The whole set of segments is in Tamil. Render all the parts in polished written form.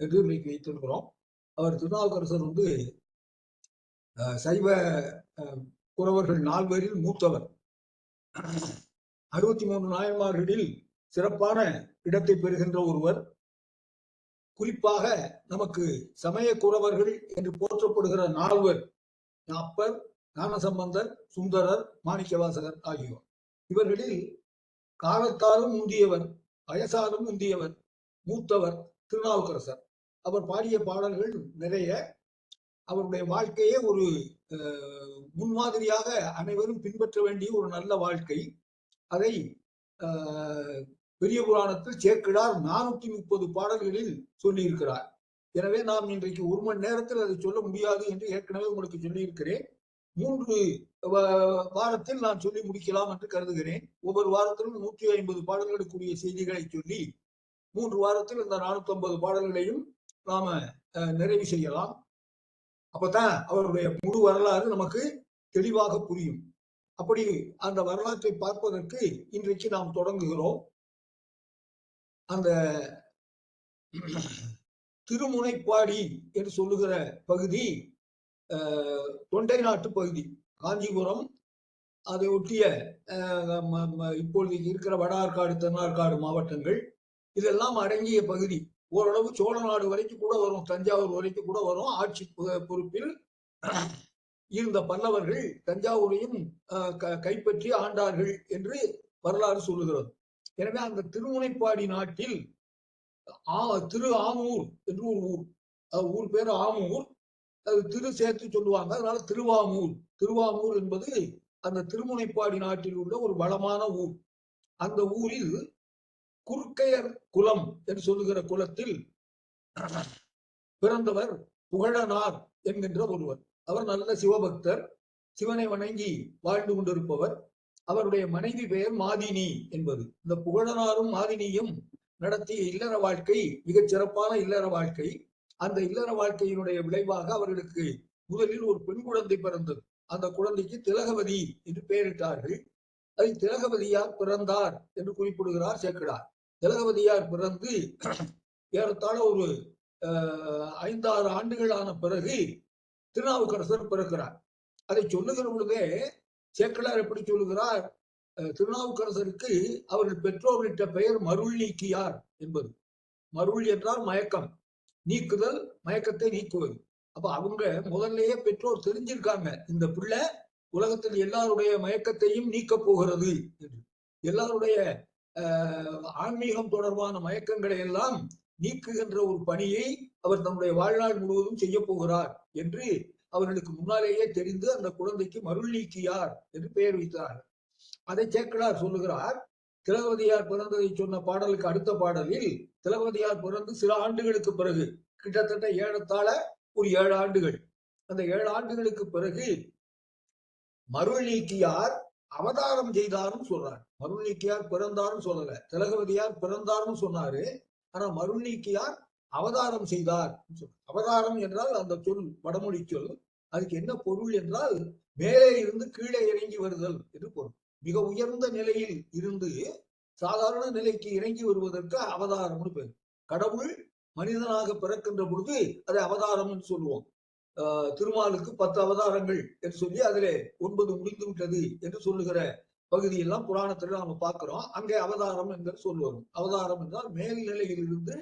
என்று இன்னைக்கு வைத்திருக்கிறோம். அவர் திருநாவுக்கரசர் சைவ குறவர்கள் 4 பேரில் மூத்தவர். 63 நாயன்மார்களில் சிறப்பான இடத்தை பெறுகின்ற ஒருவர். குறிப்பாக நமக்கு சமய குறவர்கள் என்று போற்றப்படுகிற 4 அப்பர், ஞானசம்பந்தர், சுந்தரர், மாணிக்கவாசகர் ஆகியோர். இவர்களில் காலத்தாலும் முந்தியவர், வயசாலும் முந்தியவர், மூத்தவர் திருநாவுக்கரசர். அவர் பாடிய பாடல்கள் நிறைய. அவருடைய வாழ்க்கையே ஒரு முன்மாதிரியாக அனைவரும் பின்பற்ற வேண்டிய ஒரு நல்ல வாழ்க்கை. அதை பெரிய புராணத்தில் சேக்கிழார் 430 பாடல்களில் சொல்லியிருக்கிறார். எனவே நாம் இன்றைக்கு 1 மணி நேரத்தில் அதை சொல்ல முடியாது என்று ஏற்கனவே உங்களுக்கு சொல்லியிருக்கிறேன். 3 வாரத்தில் நான் சொல்லி முடிக்கலாம் என்று கருதுகிறேன். ஒவ்வொரு வாரத்திலும் 150 பாடல்களுக்குரிய செய்திகளை சொல்லி 3 வாரத்தில் இந்த 450 பாடல்களையும் நாம நிறைவு செய்யலாம். அப்பதான் அவருடைய முழு வரலாறு நமக்கு தெளிவாக புரியும். அப்படி அந்த வரலாற்றை பார்ப்பதற்கு இன்றைக்கு நாம் தொடங்குகிறோம். அந்த திருமுனைப்பாடி என்று சொல்லுகிற பகுதி தொண்டை நாட்டு பகுதி, காஞ்சிபுரம், அதை ஒட்டிய இப்பொழுது இருக்கிற வட ஆற்காடு, தென்னார்காடு மாவட்டங்கள், இதெல்லாம் அடங்கிய பகுதி. ஓரளவு சோழ நாடு வரைக்கும் கூட வரும், தஞ்சாவூர் வரைக்கும் கூட வரும். ஆட்சி பொறுப்பில் இருந்த பல்லவர்கள் தஞ்சாவூரையும் கைப்பற்றி ஆண்டார்கள் என்று வரலாறு சொல்லுகிறது. எனவே அந்த திருமுனைப்பாடி நாட்டில் திரு ஆமூர் என்று ஒரு ஊர், ஊர் பேர் ஆமூர், அது திரு சேர்த்து சொல்லுவாங்க, அதனால திருவாமூர். திருவாமூர் என்பது அந்த திருமுனைப்பாடி நாட்டில் உள்ள ஒரு வளமான ஊர். அந்த ஊரில் குறுக்கையர் குலம் என்று சொல்லுகிற குலத்தில் பிறந்தவர் புகழனார் என்கின்ற ஒருவர். அவர் நல்ல சிவபக்தர், சிவனை வணங்கி வாழ்ந்து கொண்டிருப்பவர். அவருடைய மனைவி பெயர் மாதினி என்பது. இந்த புகழனாரும் மாதினியும் நடத்திய இல்லற வாழ்க்கை மிகச் சிறப்பான இல்லற வாழ்க்கை. அந்த இல்லற வாழ்க்கையினுடைய விளைவாக அவர்களுக்கு முதலில் ஒரு பெண் குழந்தை பிறந்தது. அந்த குழந்தைக்கு திலகவதி என்று பெயரிட்டார்கள். அதை திலகவதியார் பிறந்தார் என்று குறிப்பிடுகிறார் சேக்கிழார். திலகவதியார் பிறந்து ஏறத்தாழ ஒரு 5-6 ஆண்டுகளான பிறகு திருநாவுக்கரசர் பிறக்கிறார். அதை சொல்லுகிற பொழுதே சேக்கிழார் எப்படி சொல்லுகிறார்? திருநாவுக்கரசருக்கு அவர்கள் பெற்றோர்களிட்ட பெயர் மருள் நீக்கியார் என்பது. மருள் என்றால் மயக்கம், நீக்குதல், மயக்கத்தை நீக்குவது. அப்ப அவங்க முதல்லயே பெற்றோர் தெரிஞ்சிருக்காங்க, இந்த பிள்ளை உலகத்தில் எல்லாருடைய மயக்கத்தையும் நீக்க போகிறது என்று. எல்லாருடைய ஆன்மீகம் தொடர்பான மயக்கங்களை எல்லாம் நீக்குகின்ற ஒரு பணியை அவர் தன்னுடைய வாழ்நாள் முழுவதும் செய்ய போகிறார் என்று அவர்களுக்கு முன்னாலேயே தெரிந்து அந்த குழந்தைக்கு மருள் நீக்கியார் என்று பெயர் வைத்தார்கள். அதை சேக்கிழார் சொல்லுகிறார். திலகவதியார் பிறந்ததை சொன்ன பாடலுக்கு அடுத்த பாடலில் திலகவதியார் பிறந்து சில ஆண்டுகளுக்கு பிறகு, கிட்டத்தட்ட ஏறத்தாழ ஒரு 7 ஆண்டுகள், அந்த 7 ஆண்டுகளுக்கு பிறகு மருள் நீக்கியார் அவதாரம் செய்தார்னு சொல்றார். மருள் நீக்கியார் பிறந்தார்னு சொல்லல, திலகவதியார் பிறந்தார்னு சொன்னாரு. ஆனா மருள் நீக்கியார் அவதாரம் செய்தார். அவதாரம் என்றால் அந்த சொல் வடமொழி சொல். அதுக்கு என்ன பொருள் என்றால் மேலே இருந்து கீழே இறங்கி வருதல் என்று பொருள். மிக உயர்ந்த நிலையில் இருந்து சாதாரண நிலைக்கு இறங்கி வருவதற்கு அவதாரம்னு பேர். கடவுள் மனிதனாக பிறக்கின்ற பொழுது அதை அவதாரம் என்று சொல்லுவோம். திருமாலுக்கு 10 அவதாரங்கள் என்று சொல்லி அதிலே 9 முடிந்து விட்டது என்று சொல்லுகிற பகுதியெல்லாம் புராணத்துல நாம பார்க்கிறோம். அங்கே அவதாரம் என்று சொல்லுவோம். அவதாரம் என்றால் மேல்நிலையில் இருந்து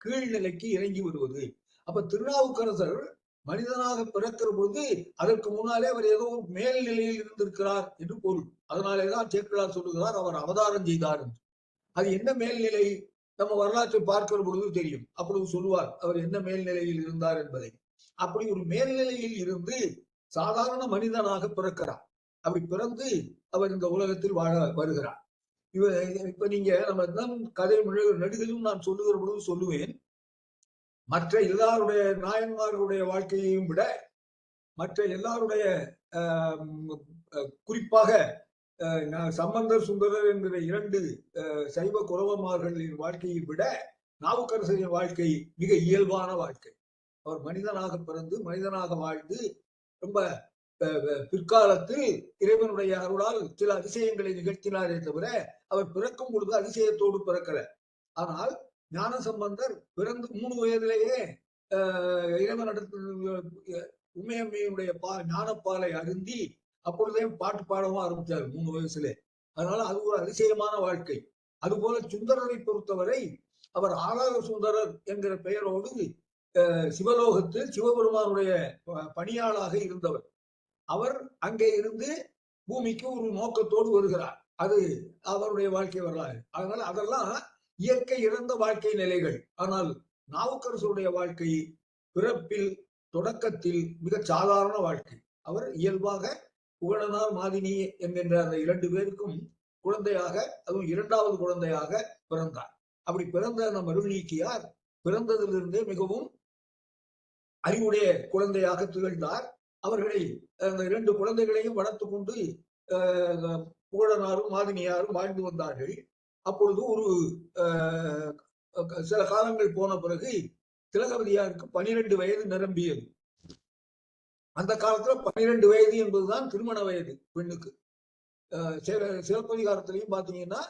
கீழ்நிலைக்கு இறங்கி வருவது. அப்ப திருநாவுக்கரசர் மனிதனாக பிறக்கிற பொழுது அதற்கு முன்னாலே அவர் ஏதோ ஒரு மேல்நிலையில் இருந்திருக்கிறார் என்று பொருள். அதனாலேதான் சேக்கிழார் சொல்லுகிறார் அவர் அவதாரம் செய்தார் என்று. அது என்ன மேல்நிலை? நம்ம வரலாற்றை பார்க்கிற பொழுது தெரியும். அப்பொழுது சொல்லுவார் அவர் என்ன மேல்நிலையில் இருந்தார் என்பதை. அப்படி ஒரு மேல்நிலையில் இருந்து சாதாரண மனிதனாக பிறக்கிறார். அப்படி பிறந்து அவர் இந்த உலகத்தில் வாழ வருகிறார். இப்ப நீங்க நம்ம கதை நெடுகிலும் நான் சொல்லுகிற பொழுது சொல்லுவேன், மற்ற எல்லாருடைய நாயன்மார்களுடைய வாழ்க்கையையும் விட, மற்ற எல்லாருடைய குறிப்பாக சம்பந்தர், சுந்தரர் என்கிற 2 சைவ குறவர்மார்களின் வாழ்க்கையை விட நாவுக்கரசரின் வாழ்க்கை மிக இயல்பான வாழ்க்கை. அவர் மனிதனாக பிறந்து மனிதனாக வாழ்ந்து ரொம்ப பிற்காலத்தில் இறைவனுடைய அருளால் சில அதிசயங்களை நிகழ்த்தினாரே தவிர அவர் பிறக்கும் பொழுது அதிசயத்தோடு பிறக்கல. ஆனால் ஞான சம்பந்தர் பிறந்து 3 வயதிலேயே இறைவனிடத்தில் உண்மையம்மையுடைய ஞானப்பாலை அருந்தி அப்பொழுதே பாட்டு பாடவும் ஆரம்பித்தார் 3 வயசுல. அதனால அது ஒரு அதிசயமான வாழ்க்கை. அதுபோல சுந்தரரை பொறுத்தவரை அவர் ஆளாக சுந்தரர் என்கிற பெயரோடு சிவலோகத்தில் சிவபெருமானுடைய பணியாளாக இருந்தவர். அவர் அங்கே இருந்து பூமிக்கு ஒரு நோக்கத்தோடு வருகிறார். அது அவருடைய வாழ்க்கை வரலாறு. அதனால அதெல்லாம் இயற்கை இறந்த வாழ்க்கை நிலைகள். ஆனால் நாவுக்கரசருடைய வாழ்க்கை பிறப்பில் தொடக்கத்தில் மிக சாதாரண வாழ்க்கை. அவர் இயல்பாக புகழனார் மாதினி என்கின்ற அந்த 2 பேருக்கும் குழந்தையாக, அதுவும் 2வது குழந்தையாக பிறந்தார். அப்படி பிறந்த அந்த மருநீக்கியார் பிறந்ததிலிருந்தே மிகவும் அறிவுடைய குழந்தையாக திகழ்ந்தார். அவர்களை அந்த 2 குழந்தைகளையும் வளர்த்து கொண்டு புகழனாரும் மாதினியாரும் வாழ்ந்து வந்தார்கள். அப்பொழுது ஒரு சில காலங்கள் போன பிறகு திலகவதியாருக்கு 12 வயது நிரம்பியது. அந்த காலத்துல 12 வயது என்பதுதான் திருமண வயது பெண்ணுக்கு. சிலப்பதிகாரத்திலையும் பாத்தீங்கன்னா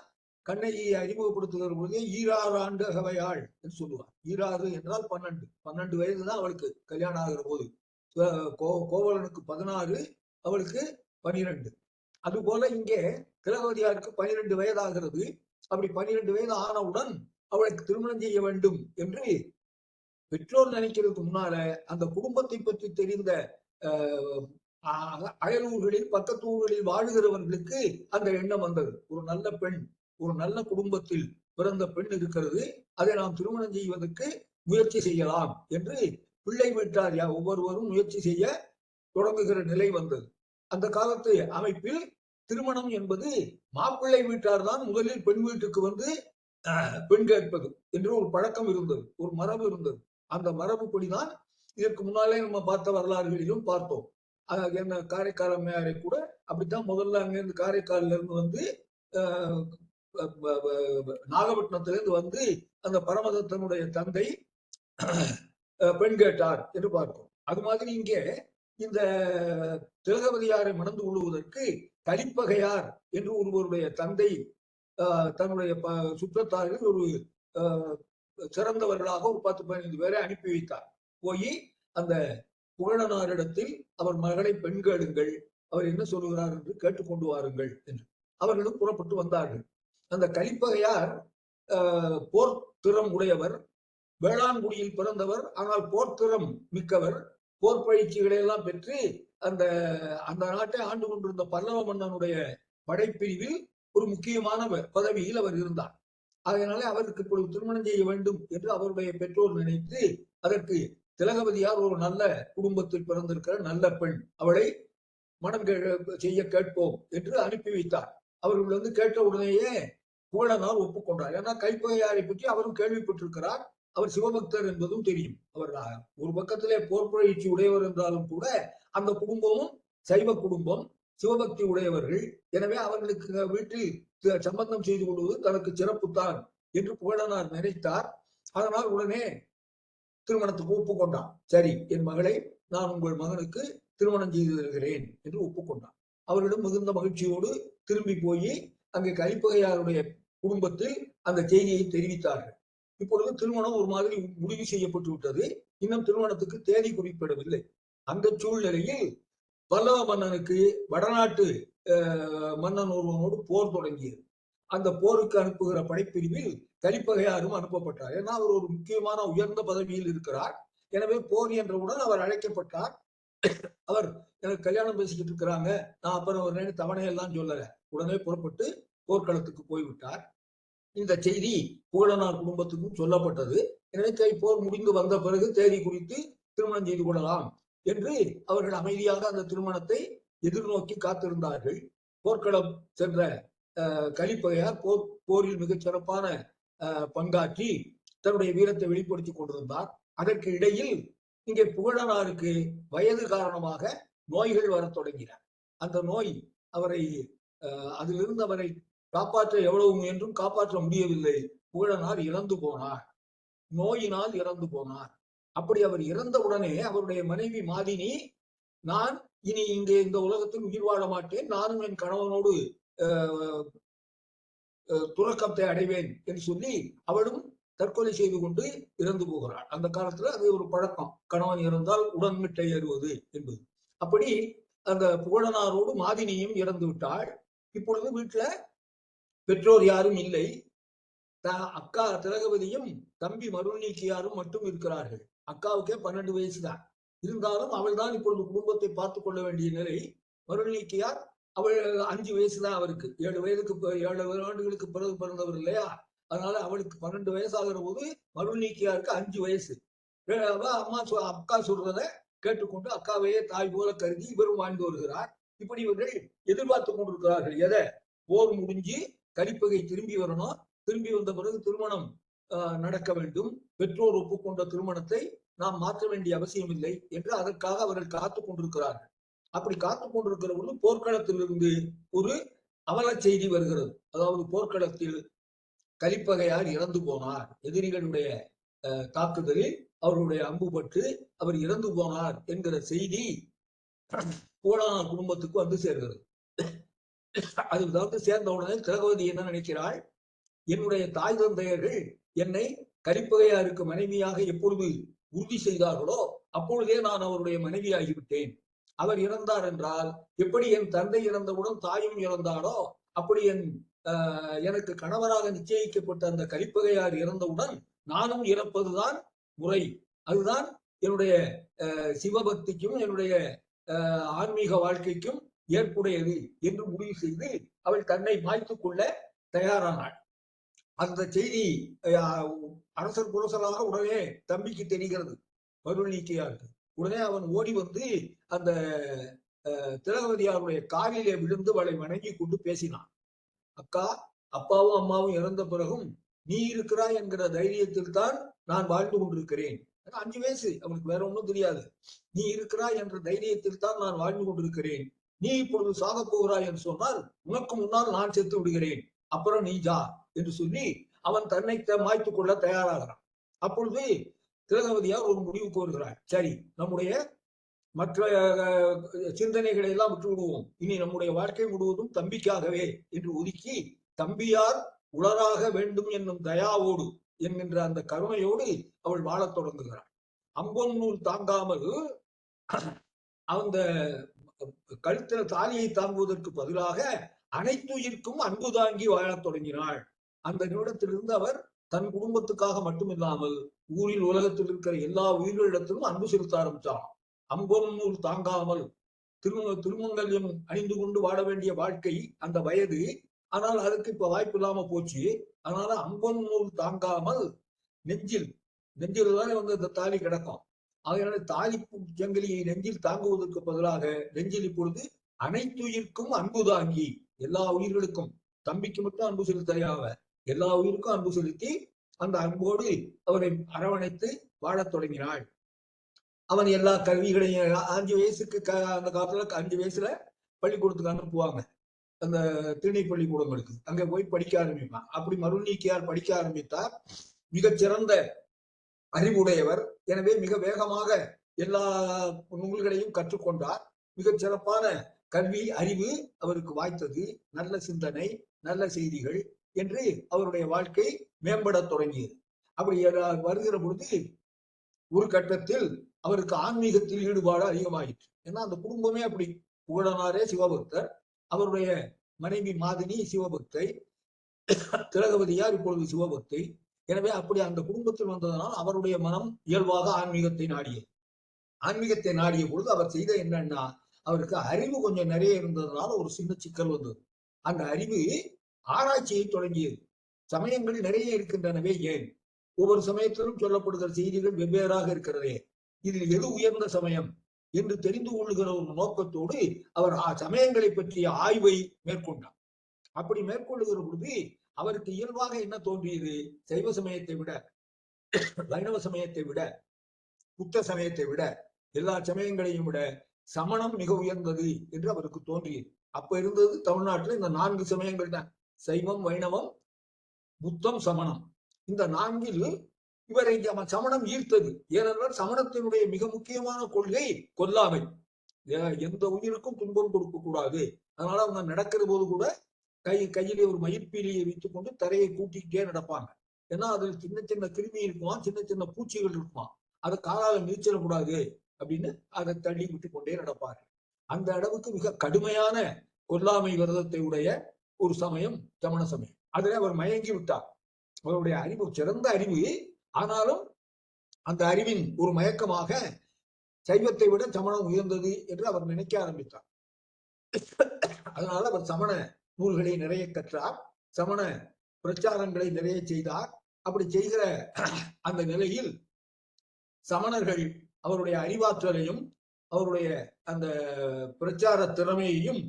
கண்ணகியை அறிமுகப்படுத்துகிற பொழுதே 16 ஆண்டு அகவையாள் என்று சொல்லுவார். 16 என்றால் 12 வயதுதான் அவளுக்கு கல்யாணம் ஆகிற போது. கோவலனுக்கு 16, அவளுக்கு 12. அதுபோல இங்கே திலகவதியாருக்கு 12 வயதாகிறது. அப்படி 12 வயது ஆனவுடன் அவளுக்கு திருமணம் செய்ய வேண்டும் என்று பெற்றோர் நினைக்கிறதுக்கு முன்னால அந்த குடும்பத்தை பற்றி தெரிந்த அயலூர்களில் பக்கத்து ஊர்களில் வாழுகிறவர்களுக்கு அந்த எண்ணம் வந்தது. ஒரு நல்ல பெண், ஒரு நல்ல குடும்பத்தில் பிறந்த பெண் இருக்கிறது, அதை நாம் திருமணம் செய்வதற்கு முயற்சி செய்யலாம் என்று பிள்ளை வீட்டார் ஒவ்வொருவரும் முயற்சி செய்ய தொடங்குகிற நிலை வந்தது. அந்த காலத்து அமைப்பில் திருமணம் என்பது மாப்பிள்ளை வீட்டார் தான் முதலில் பெண் வீட்டுக்கு வந்து பெண் கேட்பது என்று ஒரு பழக்கம் இருந்தது, ஒரு மரபு இருந்தது. அந்த மரபுப்படிதான் இதற்கு முன்னாலே நம்ம பார்த்த வரலாறுகளிலும் பார்த்தோம். என்ன காரைக்கால் அம்மையாரை கூட அப்படித்தான் முதல்ல அங்கிருந்து காரைக்காலில இருந்து வந்து நாகப்பட்டினத்திலிருந்து வந்து அந்த பரமதத்தனுடைய தந்தை பெண் கேட்டார் என்று பார்ப்போம். அது மாதிரி இங்கே இந்த திலகவதியாரை மணந்து கொள்வதற்கு கலிப்பகையார் என்று ஒருவருடைய தந்தை தன்னுடைய சுற்றத்தாரில் ஒரு சிறந்தவர்களாக ஒரு 10-15 பேரை அனுப்பி வைத்தார். போய் அந்த புகழனாரிடத்தில் அவர் மகளை பெண் கேளுங்கள், அவர் என்ன சொல்லுகிறார் என்று கேட்டுக்கொண்டு வாருங்கள் என்று. அவர்களும் புறப்பட்டு வந்தார்கள். அந்த கலிப்பகையார் போர் திறம் உடையவர், வேளாண்குடியில் பிறந்தவர், ஆனால் போர்த்திறம் மிக்கவர். போர் பயிற்சிகளை எல்லாம் பெற்று அந்த அந்த நாட்டை ஆண்டு கொண்டிருந்த பல்லவ மன்னனுடைய படைப்பிரிவில் ஒரு முக்கியமான பதவியில் அவர் இருந்தார். அதனால அவருக்கு இப்பொழுது திருமணம் செய்ய வேண்டும் என்று அவருடைய பெற்றோர் நினைத்து அதற்கு திலகவதியார் ஒரு நல்ல குடும்பத்தில் பிறந்திருக்கிற நல்ல பெண், அவளை மனம் செய்ய கேட்போம் என்று அனுப்பி வைத்தார். அவர்கள் வந்து கேட்ட உடனேயே புகழனார் ஒப்புக்கொண்டார். ஏன்னா கைப்பகையாரை பற்றி அவரும் கேள்விப்பட்டிருக்கிறார், அவர் சிவபக்தர் என்பதும் தெரியும். அவர் ஒரு பக்கத்திலே போர் பயிற்சி உடையவர் என்றாலும் கூட அந்த குடும்பமும் சைவ குடும்பம், சிவபக்தி உடையவர்கள். எனவே அவர்களுக்கு வீட்டில் சம்பந்தம் செய்து கொள்வது தனக்கு சிறப்புத்தான் என்று புகழனார் நினைத்தார். அதனால் உடனே திருமணத்துக்கு ஒப்புக்கொண்டான். சரி, என் மகளை நான் உங்கள் மகனுக்கு திருமணம் செய்து தருகிறேன் என்று ஒப்புக்கொண்டான். அவரிடம் மிகுந்த மகிழ்ச்சியோடு திரும்பி போய் அங்கே கலிப்பகையாருடைய குடும்பத்தில் அந்த செய்தியை தெரிவித்தார்கள். இப்பொழுது திருமணம் ஒரு மாதிரி முடிவு செய்யப்பட்டு விட்டது. இன்னும் திருமணத்துக்கு தேதி குறிப்பிடவில்லை. அந்த சூழ்நிலையில் பல்லவ மன்னனுக்கு வடநாட்டு மன்னன் ஒருவனோடு போர் தொடங்கியது. அந்த போருக்கு அனுப்புகிற படைப்பிரிவில் கலிப்பகையாரும் அனுப்பப்பட்டார். ஏன்னா அவர் ஒரு முக்கியமான உயர்ந்த பதவியில் இருக்கிறார். எனவே போர் என்றவுடன் அவர் அழைக்கப்பட்டார். அவர் எனக்கு கல்யாணம் பேசிக்கிட்டு இருக்கிறாங்க, நான் அப்புறம் ஒரு நேரம் தவணையெல்லாம் சொல்லல, உடனே புறப்பட்டு போர்க்களத்துக்கு போய்விட்டார். இந்த செய்தி புகழனார் குடும்பத்துக்கும் சொல்லப்பட்டது. எனவே போர் முடிந்து வந்த பிறகு தேதி குறித்து திருமணம் செய்து கொள்ளலாம் என்று அவர்கள் அமைதியாக அந்த திருமணத்தை எதிர்நோக்கி காத்திருந்தார்கள். போர்க்களம் சென்ற கலிப்பகையார் போரில் மிகச் சிறப்பான பங்காற்றி தன்னுடைய வீரத்தை வெளிப்படுத்திக் கொண்டிருந்தார். அதற்கு இடையில் இங்கே புகழனாருக்கு வயது காரணமாக நோய்கள் வரத் தொடங்கின. அந்த நோய் அவரை அதிலிருந்து அவரை காப்பாற்ற எவ்வளவு முயன்றும் காப்பாற்ற முடியவில்லை. புகழனார் இறந்து போனார், நோயினால் இறந்து போனார். அப்படி அவர் இறந்த உடனே அவருடைய மனைவி மாதினி, நான் இனி இங்கே இந்த உலகத்தில் உயிர் வாழ மாட்டேன், நானும் என் கணவனோடு துறக்கத்தை அடைவேன் என்று சொல்லி அவளும் தற்கொலை செய்து கொண்டு இறந்து போகிறாள். அந்த காலத்துல அது ஒரு பழக்கம், கணவன் இறந்தால் உடன்மிட்டை ஏறுவது என்பது. அப்படி அந்த புகழனாரோடு மாதினியும் இறந்து விட்டாள். இப்பொழுது வீட்டுல பெற்றோர் யாரும் இல்லை. அக்கா திலகவதியும் தம்பி மருள்நீக்கியாரும் மட்டும் இருக்கிறார்கள். அக்காவுக்கே 12 வயசுதான். இருந்தாலும் அவள் தான் இப்பொழுது குடும்பத்தை பார்த்துக் கொள்ள வேண்டிய நிலை. மருள்நீக்கியார் அவள் 5 வயசுதான் அவருக்கு. 7 ஆண்டுகளுக்கு பிறகு பிறந்தவர் இல்லையா? அதனால அவளுக்கு 12 வயசாகிற போது மருள்நீக்கியாருக்கு 5 வயசு. அம்மா அக்கா சொல்றத கேட்டுக்கொண்டு அக்காவையே தாய் போல கருதி இவரும் வாழ்ந்து வருகிறார். இப்படி இவர்கள் எதிர்பார்த்து கொண்டிருக்கிறார்கள். எதை? போர் முடிஞ்சு கலிப்பகை திரும்பி வரணும், திரும்பி வந்த பிறகு திருமணம் நடக்க வேண்டும், பெற்றோர் ஒப்புக்கொண்ட திருமணத்தை நாம் மாற்ற வேண்டிய அவசியம் இல்லை என்று அதற்காக அவர்கள் காத்துக் கொண்டிருக்கிறார்கள். அப்படி காத்துக் கொண்டிருக்கிற பொழுது போர்க்களத்திலிருந்து ஒரு அவல செய்தி வருகிறது. அதாவது போர்க்களத்தில் கலிப்பகையார் இறந்து போனார், எதிரிகளுடைய தாக்குதலில் அவருடைய அம்பு பட்டு அவர் இறந்து போனார் என்கிற செய்தி புகழனார் குடும்பத்துக்கு வந்து சேர்கிறது. அது வந்து சேர்ந்த உடனே திலகவதி என்ன நினைக்கிறாள்? என்னுடைய தாய் தந்தையர்கள் என்னை கலிப்பகையாருக்கு மனைவியாக எப்பொழுது உறுதி செய்தார்களோ அப்பொழுதே நான் அவருடைய மனைவியாகிவிட்டேன். அவர் இறந்தார் என்றால் எப்படி என் தந்தை இறந்தவுடன் தாயும் இறந்தாரோ அப்படி எனக்கு கணவராக நிச்சயிக்கப்பட்ட அந்த கலிப்பகையார் இறந்தவுடன் நானும் இறப்பதுதான் முறை. அதுதான் என்னுடைய சிவபக்திக்கும் என்னுடைய ஆன்மீக வாழ்க்கைக்கும் ஏற்புடையது என்று முடிவு செய்து அவள் தன்னை மாய்த்துக் கொள்ள தயாரானாள். அந்த செய்தி அரசர் புரசலாக உடனே தம்பிக்கு தெரிகிறது, மருள்நீக்கியாருக்கு. உடனே அவன் ஓடி வந்து அந்த திலகவதியாருடைய காலிலே விழுந்து அவளை வணங்கி கொண்டு பேசினான். அக்கா, அப்பாவும் அம்மாவும் இறந்த பிறகும் நீ இருக்கிறாய் என்கிற தைரியத்தில் தான் நான் வாழ்ந்து கொண்டிருக்கிறேன். 5 வயசு, அவனுக்கு வேற ஒன்றும் தெரியாது. நீ இருக்கிறாய் என்ற தைரியத்தில் தான் நான் வாழ்ந்து கொண்டிருக்கிறேன். நீ இப்பொழுது சாக போகிறாய் என்று சொன்னால் உனக்கு முன்னால் நான் செத்து விடுகிறேன், அப்புறம் நீ ஜா என்று சொல்லி அவன் தன்னை மாய்த்துக் கொள்ள தயாராகிறான். அப்பொழுது திலகவதியார் ஒரு முடிவுக்கு வருகிறார். சரி, நம்முடைய மற்ற சிந்தனைகளை எல்லாம் விட்டு விடுவோம், இனி நம்முடைய வாழ்க்கை முழுவதும் தம்பிக்காகவே என்று ஒதுக்கி தம்பியார் உளராக வேண்டும் என்னும் தயாவோடு என்கின்ற அந்த கருணையோடு அவள் வாழத் தொடங்குகிறாள். அம்பொன் நூல் தாங்காமல் அந்த கழுத்துல தாலியை தாங்குவதற்கு பதிலாக அனைத்துயிர்க்கும் அன்பு தாங்கி வாழத் தொடங்கினாள். அந்த நிமிடத்திலிருந்து அவர் தன் குடும்பத்துக்காக மட்டுமில்லாமல் ஊரில் உலகத்தில் இருக்கிற எல்லா உயிர்களிடத்திலும் அன்பு செலுத்த ஆரம்பித்தார். அம்பொன் நூல் தாங்காமல் திருமங்கல்யம் அணிந்து கொண்டு வாழ வேண்டிய வாழ்க்கை அந்த வயது. ஆனால் அதுக்கு இப்ப வாய்ப்பு இல்லாம போச்சு. அதனால அம்பொன் நூல் தாங்காமல் நெஞ்சில் தானே வந்து அந்த தாலி கிடக்கும். அதனால தாலி சங்கிலியை நெஞ்சில் தாங்குவதற்கு பதிலாக நெஞ்சில் இப்பொழுது அனைத்துயிர்க்கும் அன்பு தாங்கி, எல்லா உயிர்களுக்கும், தம்பிக்கு மட்டும் அன்பு செலுத்தையாவ எல்லா உயிருக்கும் அன்பு செலுத்தி அந்த அன்போடு அவரை அரவணைத்து வாழத் தொடங்கினாள். அவன் எல்லா கல்விகளையும் 5 வயசுக்கு அந்த காலத்துல 5 வயசுல பள்ளிக்கூடத்துக்கு அனுப்புவாங்க, அந்த திணை பள்ளிக்கூடங்களுக்கு. அங்க போய் படிக்க ஆரம்பிப்பான். அப்படி மருள்நீக்கியார் படிக்க ஆரம்பித்தார். மிகச்சிறந்த அறிவுடையவர். எனவே மிக வேகமாக எல்லா நூல்களையும் கற்றுக்கொண்டார். மிகச் சிறப்பான கல்வி அறிவு அவருக்கு வாய்த்தது. நல்ல சிந்தனை, நல்ல செய்திகள் என்று அவருடைய வாழ்க்கை மேம்பட தொடங்கியது. அப்படி வருகிற பொழுது ஒரு கட்டத்தில் அவருக்கு ஆன்மீகத்தில் ஈடுபாடு அதிகமாயிற்று. ஏன்னா அந்த குடும்பமே அப்படி. புகழனாரே சிவபக்தர், அவருடைய மனைவி மாதினி சிவபக்தை, திலகவதியார் இப்பொழுது சிவபக்தை. எனவே அப்படி அந்த குடும்பத்தில் வந்ததனால் அவருடைய மனம் இயல்பாக ஆன்மீகத்தை நாடியது. ஆன்மீகத்தை நாடிய பொழுது அவர் செய்த என்னன்னா, அவருக்கு அறிவு கொஞ்சம் நிறைய இருந்ததுனால ஒரு சின்ன சிக்கல் வந்தது. அந்த அறிவு ஆராய்ச்சியை தொடங்கியது. சமயங்கள் நிறைய இருக்கின்றனவே, ஏன் ஒவ்வொரு சமயத்திலும் சொல்லப்படுகிற செய்திகள் வெவ்வேறாக இருக்கிறதே, இதில் எது உயர்ந்த சமயம் என்று தெரிந்து கொள்ளுகிற ஒரு நோக்கத்தோடு அவர் சமயங்களை பற்றிய ஆய்வை மேற்கொண்டார். அப்படி மேற்கொள்ளுகிற பொழுது அவருக்கு இயல்பாக என்ன தோன்றியது? சைவ சமயத்தை விட, வைணவ சமயத்தை விட, புத்த சமயத்தை விட, எல்லா சமயங்களையும் விட சமணம் மிக உயர்ந்தது என்று அவருக்கு தோன்றியது. அப்ப இருந்தது தமிழ்நாட்டில் இந்த 4 சமயங்கள் தான்: சைவம், வைணவம், புத்தம், சமணம். இந்த 4ல் இவரை சமணம் ஈர்த்தது. ஏனென்றால் சமணத்தினுடைய மிக முக்கியமான கொள்கை கொல்லாமை. எந்த உயிருக்கும் துன்பம் கொடுக்க கூடாது. அதனால அவங்க நடக்கிற போது கூட கையிலே ஒரு மயிர்பீலியை வைத்துக் கொண்டு தரையை கூட்டிக்கிட்டே நடப்பாங்க. ஏன்னா அதில் சின்ன சின்ன கிருமி இருக்குமா, சின்ன சின்ன பூச்சிகள் இருக்குமா, அதை காலால மிதிச்சிடக்கூடாது அப்படின்னு அதை தள்ளி விட்டு கொண்டே நடப்பார். அந்த அளவுக்கு மிக கடுமையான கொல்லாமை விரதத்தை உடைய ஒரு சமயம் சமண சமயம். அதில் அவர் மயங்கி விட்டார். அவருடைய அறிவு சிறந்த அறிவு, ஆனாலும் அந்த அறிவின் ஒரு மயக்கமாக சைவத்தை விட சமணம் உயர்ந்தது என்று அவர் நினைக்க ஆரம்பித்தார். அதனால அவர் சமண நூல்களை நிறைய கற்றார், சமண பிரச்சாரங்களை நிறைய செய்தார். அப்படி செய்கிற அந்த நிலையில் சமணர்கள் அவருடைய அறிவாற்றலையும் அவருடைய அந்த பிரச்சார திறமையையும்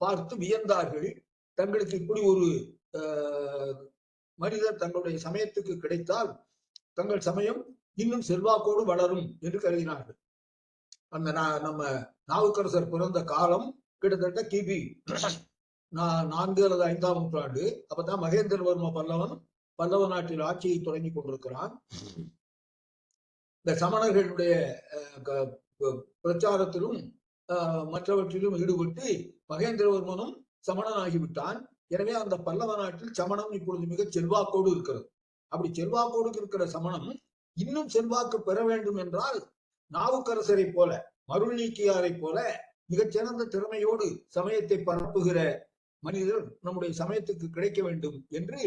பார்த்து வியந்தார்கள். தங்களுக்கு இப்படி ஒரு மனிதர் தங்களுடைய சமயத்துக்கு கிடைத்தால் தங்கள் சமயம் இன்னும் செல்வாக்கோடு வளரும் என்று கருதினார்கள். அந்த நம்ம நாவுக்கரசர் பிறந்த காலம் கிட்டத்தட்ட கிபி 4 அல்லது 5ஆம் நூற்றாண்டு. அப்பதான் மகேந்திரவர்ம பல்லவ நாட்டில் ஆட்சியை தொடங்கி கொண்டிருக்கிறான். இந்த சமணர்களுடைய பிரச்சாரத்திலும் மற்றவற்றிலும் ஈடுபட்டு மகேந்திரவர்மனும் சமணனாகிவிட்டான். எனவே அந்த பல்லவ நாட்டில் சமணம் இப்பொழுது மிக செல்வாக்கோடு இருக்கிறது. அப்படி செல்வாக்கோடு இருக்கிற சமணம் இன்னும் செல்வாக்கு பெற வேண்டும் என்றால் நாவுக்கரசரை போல, மருள் நீக்கியாரை போல மிகச்சிறந்த திறமையோடு சமயத்தை பரப்புகிற மனிதர் நம்முடைய சமயத்துக்கு கிடைக்க வேண்டும் என்று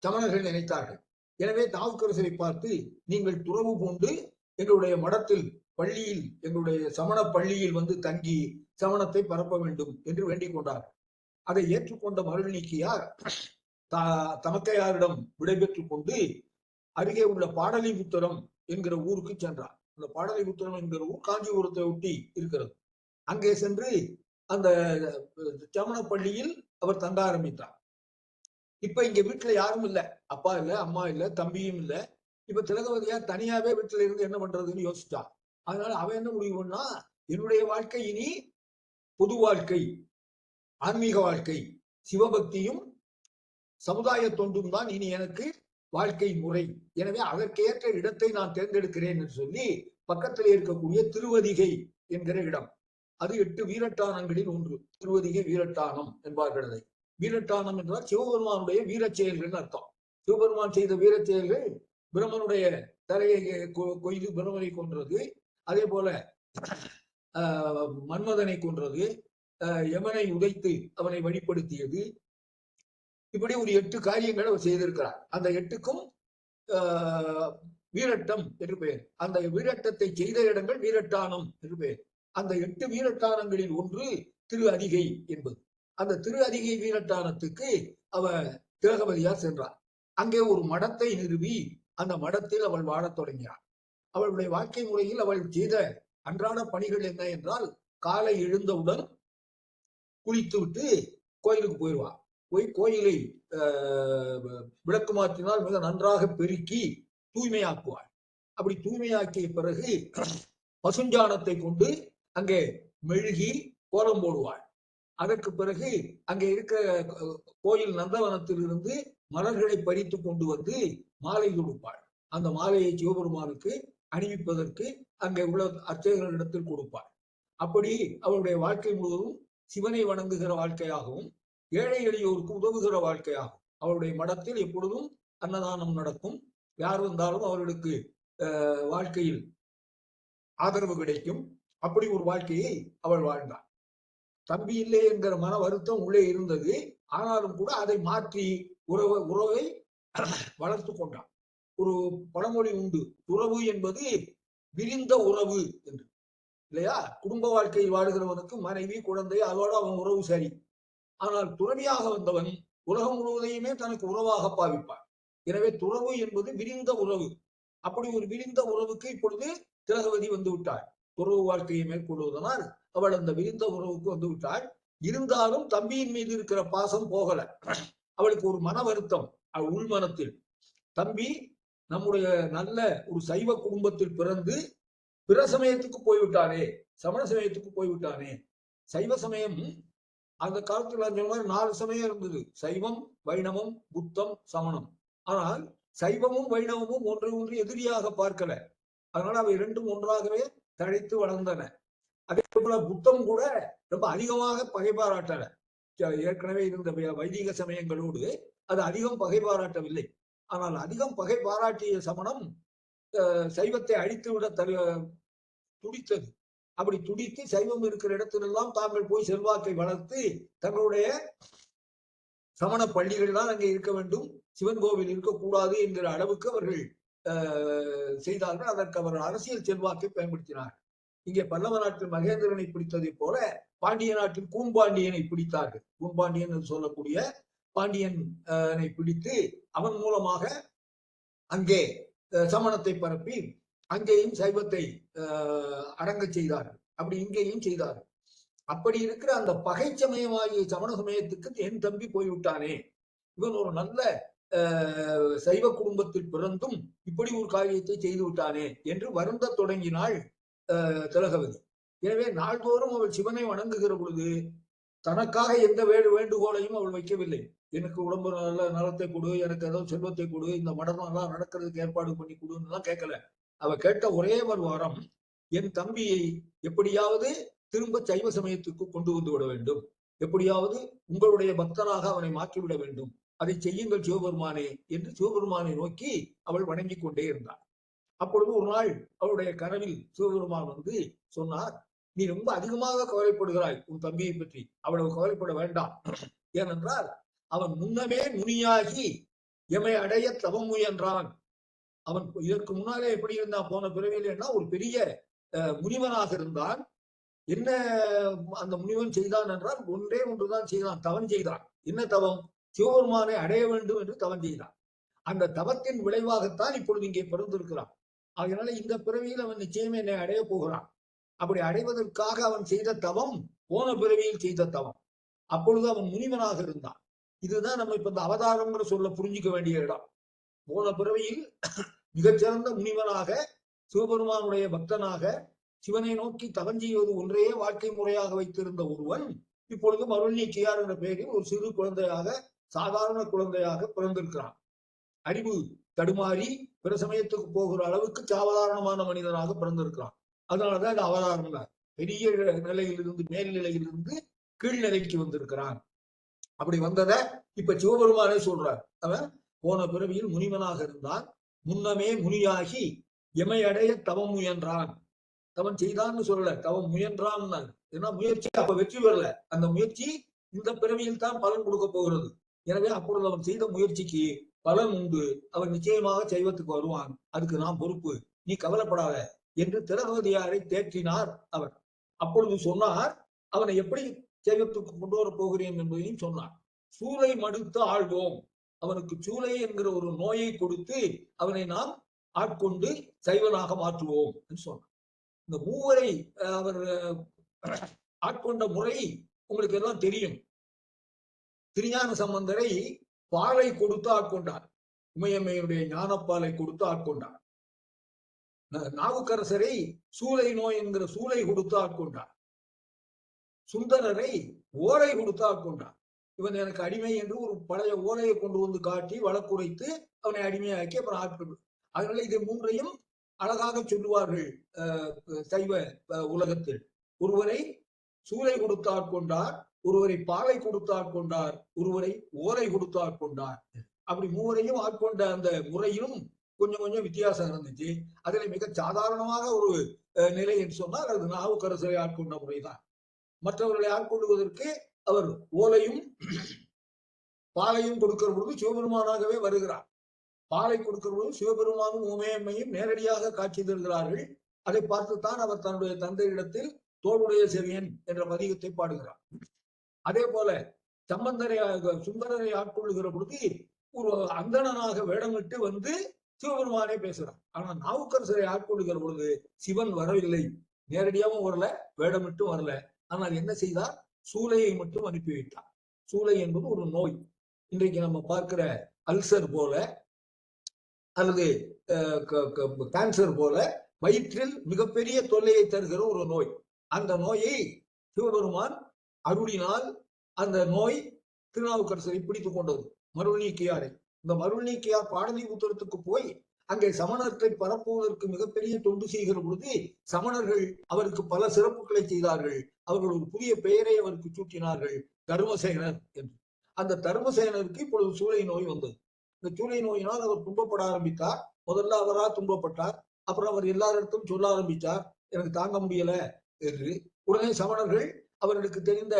சமணர்கள் நினைத்தார்கள். எனவே நாவுக்கரசரை பார்த்து, நீங்கள் துறவு பூண்டு எங்களுடைய மடத்தில் பள்ளியில், எங்களுடைய சமண பள்ளியில் வந்து தங்கி சமணத்தை பரப்ப வேண்டும் என்று வேண்டிக் கொண்டார்கள். அதை ஏற்றுக்கொண்ட மருள் நீக்கியார் தமக்கையாரிடம் விடைபெற்றுக் கொண்டு அருகே உள்ள பாடலிபுத்திரம் என்கிற ஊருக்கு சென்றார். அந்த பாடலிபுத்திரம் என்கிற ஊர் காஞ்சிபுரத்தை ஒட்டி இருக்கிறது. அங்கே சென்று அந்த சமண பள்ளியில் அவர் தங்க ஆரம்பித்தார். இப்ப இங்க வீட்டுல யாரும் இல்ல, அப்பா இல்ல, அம்மா இல்ல, தம்பியும் இல்ல. இப்ப திலகவதியார் தனியாவே வீட்டுல இருந்து என்ன பண்றதுன்னு யோசிச்சா. அதனால அவன் என்ன முடிவு பண்ணா, என்னுடைய வாழ்க்கை இனி பொது வாழ்க்கை, ஆன்மீக வாழ்க்கை, சிவபக்தியும் சமுதாய தொண்டும் தான் இனி எனக்கு வாழ்க்கை முறை. எனவே அதற்கேற்ற இடத்தை நான் தேர்ந்தெடுக்கிறேன் என்று சொல்லி பக்கத்திலே இருக்கக்கூடிய திருவதிகை என்கிற இடம், அது 8 வீரட்டானங்களில் ஒன்று. திருவதிகை வீரட்டானம் என்பார்கள். அதை வீரட்டானம் என்றால் சிவபெருமானுடைய வீரச் செயல்கள் அர்த்தம். சிவபெருமான் செய்த வீரச் செயல்கள் பிரம்மனுடைய தலையை கொய்து பிரம்மனை கொன்றது, அதே போல மன்மதனை கொன்றது, யமனை உதைத்து அவனை வழிப்படுத்தியது, இப்படி ஒரு 8 காரியங்கள் அவர் செய்திருக்கிறார். அந்த 8க்கும் வீரட்டம் என்று பெயர். அந்த வீரட்டத்தை செய்த இடங்கள் வீரட்டானம் என்று பெயர். அந்த 8 வீரட்டானங்களில் ஒன்று திரு அதிகை என்பது. அந்த திரு அதிகை வீரட்டானத்துக்கு அவர் திலகவதியார் சென்றார். அங்கே ஒரு மடத்தை நிறுவி அந்த மடத்தில் அவள் வாழத் தொடங்கினார். அவளுடைய வாழ்க்கை முறையில் அவள் செய்த அன்றாட பணிகள் என்ன என்றால், காலை எழுந்தவுடன் குளித்து விட்டு கோயிலுக்கு போயிடுவார். போய் கோயிலை விளக்கு மாற்றினால் மிக நன்றாக பெருக்கி தூய்மையாக்குவாள். அப்படி தூய்மையாக்கிய பிறகு பசுஞ்சாணத்தை கொண்டு அங்கே மெழுகி கோலம் போடுவாள். அதற்கு பிறகு அங்கே இருக்கிற கோயில் நந்தவனத்தில் இருந்து மலர்களை பறித்து கொண்டு வந்து மாலை கொடுப்பாள். அந்த மாலையை சிவபெருமானுக்கு அணிவிப்பதற்கு அங்கே உள்ள அர்ச்சகர்களிடத்தில் கொடுப்பாள். அப்படி அவருடைய வாழ்க்கை முழுவதும் சிவனை வணங்குகிற வாழ்க்கையாகவும் ஏழை எளியோருக்கு உதவுகிற வாழ்க்கையாகும். அவருடைய மடத்தில் எப்பொழுதும் அன்னதானம் நடக்கும். யார் வந்தாலும் அவர்களுக்கு வாழ்க்கையில் ஆதரவு கிடைக்கும். அப்படி ஒரு வாழ்க்கையை அவள் வாழ்ந்தாள். தம்பி இல்லை என்கிற மன வருத்தம் உள்ளே இருந்தது. ஆனாலும் கூட அதை மாற்றி உறவை வளர்த்து கொண்டான். ஒரு பழமொழி உண்டு, துறவு என்பது விரிந்த உறவு என்று, இல்லையா? குடும்ப வாழ்க்கையில் வாழுகிறவனுக்கு மனைவி, குழந்தை, அதோட அவன் உறவு சரி. ஆனால் துறவியாக வந்தவன் உலகம் முழுவதையுமே தனக்கு உறவாக பாவிப்பான். எனவே துறவு என்பது விரிந்த உறவு. அப்படி ஒரு விரிந்த உறவுக்கு இப்பொழுது திலகவதி வந்து விட்டாள். துறவு வாழ்க்கையை மேற்கொள்வதனால் அவள் அந்த விரிந்த உறவுக்கு வந்து விட்டாள். இருந்தாலும் தம்பியின் மீது இருக்கிற பாசம் போகல. அவளுக்கு ஒரு மன வருத்தம் உள்மனத்தில். தம்பி நம்முடைய நல்ல ஒரு சைவ குடும்பத்தில் பிறந்து பிற சமயத்துக்கு போய்விட்டானே, சமண சமயத்துக்கு போய்விட்டானே. சைவ சமயம் அந்த காலத்துல 4 சமயம் இருந்தது, சைவம், வைணவம், புத்தம், சமணம். ஆனால் சைவமும் வைணவமும் ஒன்றை ஒன்று எதிரியாக பார்க்கல. அதனால அவை 2ம் ஒன்றாகவே தழைத்து வளர்ந்தன. அதே போல புத்தம் கூட ரொம்ப அதிகமாக பகை பாராட்டல. ஏற்கனவே இருந்த வைதிக சமயங்களோடு அது அதிகம் பகை பாராட்டவில்லை. ஆனால் அதிகம் பகை பாராட்டிய சமணம் சைவத்தை அழித்து விட துடித்தது. அப்படி துடித்து சைவம் இருக்கிற இடத்திலெல்லாம் தாங்கள் போய் செல்வாக்கை வளர்த்து தங்களுடைய சமண பள்ளிகள் தான் அங்கே இருக்க வேண்டும், சிவன் கோவில் இருக்கக்கூடாது என்கிற அளவுக்கு அவர்கள் செய்தார்கள். அதற்கு அவர் அரசியல் செல்வாக்கை பயன்படுத்தினார். இங்கே பல்லவ நாட்டில் மகேந்திரனை பிடித்ததை போல பாண்டிய நாட்டில் கூன்பாண்டியனை பிடித்தார்கள். கூன்பாண்டியன் என்று சொல்லக்கூடிய பாண்டியனை பிடித்து அவன் மூலமாக அங்கே சமணத்தை பரப்பி அங்கேயும் சைவத்தை அடங்க செய்தார்கள். அப்படி இங்கேயும் செய்தார்கள். அப்படி இருக்கிற அந்த பகை சமயமாகிய சமண சமயத்துக்கு என் தம்பி போய்விட்டானே, இவன் ஒரு நல்ல சைவ குடும்பத்தில் பிறந்தும் இப்படி ஒரு காரியத்தை செய்து விட்டானே என்று வருந்த தொடங்கினாள் திலகவதி. எனவே நாள்தோறும் அவள் சிவனை வணங்குகிற பொழுது தனக்காக எந்த வேண்டுகோளையும் அவள் வைக்கவில்லை. எனக்கு உடம்பு நல்ல நலத்தை கொடு, எனக்கு ஏதோ செல்வத்தை கொடு, இந்த மடனம் எல்லாம் நடக்கிறதுக்கு ஏற்பாடு பண்ணி கொடுன்னு எல்லாம் கேட்கல. அவ கேட்ட ஒரே ஒரு வாரம், என் தம்பியை எப்படியாவது திரும்ப சைவ சமயத்துக்கு கொண்டு வந்து விட வேண்டும், எப்படியாவது உங்களுடைய பக்தனாக அவனை மாற்றிவிட வேண்டும், அதை செய்யுங்கள் சிவபெருமானே என்று சிவபெருமானை நோக்கி அவள் வணங்கி கொண்டே இருந்தாள். அப்பொழுது ஒரு நாள் அவளுடைய கனவில் சிவபெருமான் வந்து சொன்னார், நீ ரொம்ப அதிகமாக கவலைப்படுகிறாய் உன் தம்பியை பற்றி, அவ்வளவு கவலைப்பட வேண்டாம். ஏனென்றால் அவன் முன்னமே முனியாகி எமை அடைய தவம் முயன்றான். அவன் இதற்கு முன்னாலே எப்படி இருந்தான் போன பிறவியில்னா ஒரு பெரிய முனிவனாக இருந்தான். என்ன அந்த முனிவன் செய்தான் என்றால் ஒன்றே ஒன்றுதான் செய்தான், தவம் செய்தான். என்ன தவம்? சிவபெருமானை அடைய வேண்டும் என்று தவம் செய்தான். அந்த தவத்தின் விளைவாகத்தான் இப்பொழுது இங்கே பிறந்திருக்கிறான். அதனால இந்த பிறவியில் அவன் நிச்சயம் என்னை அடைய போகிறான். அப்படி அடைவதற்காக அவன் செய்த தவம் போன பிறவியில் செய்த தவம். அப்பொழுது அவன் முனிவனாக இருந்தான். இதுதான் நம்ம இப்ப இந்த அவதாரம்ங்கிற சொல்ல புரிஞ்சுக்க வேண்டிய இடம். போன பிறவியில் மிகச்சிறந்த முனிவனாக சிவபெருமானுடைய பக்தனாக சிவனை நோக்கி தவம் செய்வது ஒன்றையே வாழ்க்கை முறையாக வைத்திருந்த ஒருவன் இப்பொழுது மருள்நீக்கியார் என்ற பெயரில் ஒரு சிறு குழந்தையாக, சாதாரண குழந்தையாக பிறந்திருக்கிறான். அறிவு தடுமாறி பிற சமயத்துக்கு போகிற அளவுக்கு சாதாரணமான மனிதனாக பிறந்திருக்கிறான். அதனாலதான் இது அவதாரம் தான். பெரிய நிலையிலிருந்து மேல்நிலையிலிருந்து கீழ்நிலைக்கு வந்திருக்கிறான். அப்படி வந்தத இப்ப சிவபெருமானே சொல்றார். அவன் போன பிறவியில் முனிவனாக இருந்தான், முன்னமே முனியாகி எமை அடைய தவம் முயன்றான். தவம் செய்தான்னு சொல்லல, தவம் முயன்றான். ஏன்னா முயற்சி அப்ப வெற்றி பெறல, அந்த முயற்சி இந்த பிறவியில் தான் பலன் கொடுக்க போகிறது. எனவே அப்பொழுது அவன் செய்த முயற்சிக்கு பலன் உண்டு, அவன் நிச்சயமாக சைவத்துக்கு வருவான், அதுக்கு நான் பொறுப்பு, நீ கவலைப்படாத என்று திலகவதியாரை தேற்றினார் அவர். அப்பொழுது சொன்னார், அவனை எப்படி சைவத்துக்கு கொண்டு வர போகிறேன் என்பதையும் சொன்னார். சூளை மடுத்து ஆழ்வோம், அவனுக்கு சூளை என்கிற ஒரு நோயை கொடுத்து அவனை நாம் ஆட்கொண்டு சைவனாக மாற்றுவோம் என்று சொன்னார். இந்த மூவரை அவர் ஆட்கொண்ட முறை உங்களுக்கு எல்லாம் தெரியும். திருஞான சம்பந்தரை பாலை கொடுத்து ஆட்கொண்டார், உமையம்மையுடைய ஞானப்பாலை கொடுத்து ஆட்கொண்டார். நாவுக்கரசரை சூளை நோய் என்கிற சூளை கொடுத்து ஆட்கொண்டார். சுந்தரரை ஓலை கொடுத்து ஆட்கொண்டார். இவன் எனக்கு அடிமை என்று ஒரு பழைய ஓலையை கொண்டு வந்து காட்டி வழக்குரைத்து அவனை அடிமையாக்கி அப்புறம் ஆட்கொண்டு. அதனால இது மூன்றையும் அழகாக சொல்லுவார்கள் சைவ உலகத்தில். ஒருவரை சூளை கொடுத்து ஆட்கொண்டார், ஒருவரை பாலை கொடுத்து ஆட்கொண்டார், ஒருவரை ஓலை கொடுத்து ஆட்கொண்டார். அப்படி மூவரையும் ஆட்கொண்ட அந்த முறையிலும் கொஞ்சம் கொஞ்சம் வித்தியாசம் இருந்துச்சு. அதுல மிக சாதாரணமாக ஒரு நிலை என்று சொன்னால் அது நாவுக்கரசரை ஆட்கொண்ட முறைதான். மற்றவர்களை ஆட்கொள்வதற்கு அவர் ஓலையும் பாலையும் கொடுக்கிற பொழுது சிவபெருமானாகவே வருகிறார். பாலை கொடுக்கிற பொழுது சிவபெருமானும் உமையம்மையும் நேரடியாக காட்சி தருகிறார்கள். அதை பார்த்துத்தான் அவர் தன்னுடைய தந்தையிடத்தில் தோளுடைய செவியன் என்ற பதிகத்தை பாடுகிறார். அதே போல சம்பந்தரை சுந்தரரை ஆட்கொள்ளுகிற பொழுது ஒரு அந்தணனாக வேடமிட்டு வந்து சிவபெருமானே பேசுறார். ஆனா நாவுக்கரசரை ஆட்கொள்ளுகிற பொழுது சிவன் வரவில்லை, நேரடியாகவும் வரல, வேடமிட்டும் வரல. ஆனால் என்ன செய்தார்? சூளையை மட்டும் அனுப்பி வைத்தார். சூளை என்பது ஒரு நோய். இன்றைக்கு நம்ம பார்க்கிற அல்சர் போல அல்லது கேன்சர் போல வயிற்றில் மிகப்பெரிய தொல்லையை தருகிற ஒரு நோய். அந்த நோயை சிவபெருமான் அருளினால் அந்த நோய் திருநாவுக்கரசரை பிடித்துக் கொண்டது, மருள்நீக்கியாரை. இந்த மருள்நீக்கியார் பாடலிபுத்திரத்துக்கு போய் அங்கே சமணத்தை பரப்புவதற்கு மிகப்பெரிய தொண்டு செய்கிற பொழுது சமணர்கள் அவருக்கு பல சிறப்புகளை செய்தார்கள். அவர்கள் ஒரு புதிய பெயரை அவருக்கு சூட்டினார்கள், தர்மசேனர் என்று. அந்த தர்மசேனருக்கு இப்பொழுது சூளை நோய் வந்தது. இந்த சூளை நோயினால் அவர் துன்பப்பட ஆரம்பித்தார். முதல்ல அவரா துன்பப்பட்டார். அப்புறம் அவர் எல்லாரிடத்தும் சொல்ல ஆரம்பித்தார், எனக்கு தாங்க முடியல என்று. உடனே சமணர்கள் அவர்களுக்கு தெரிந்த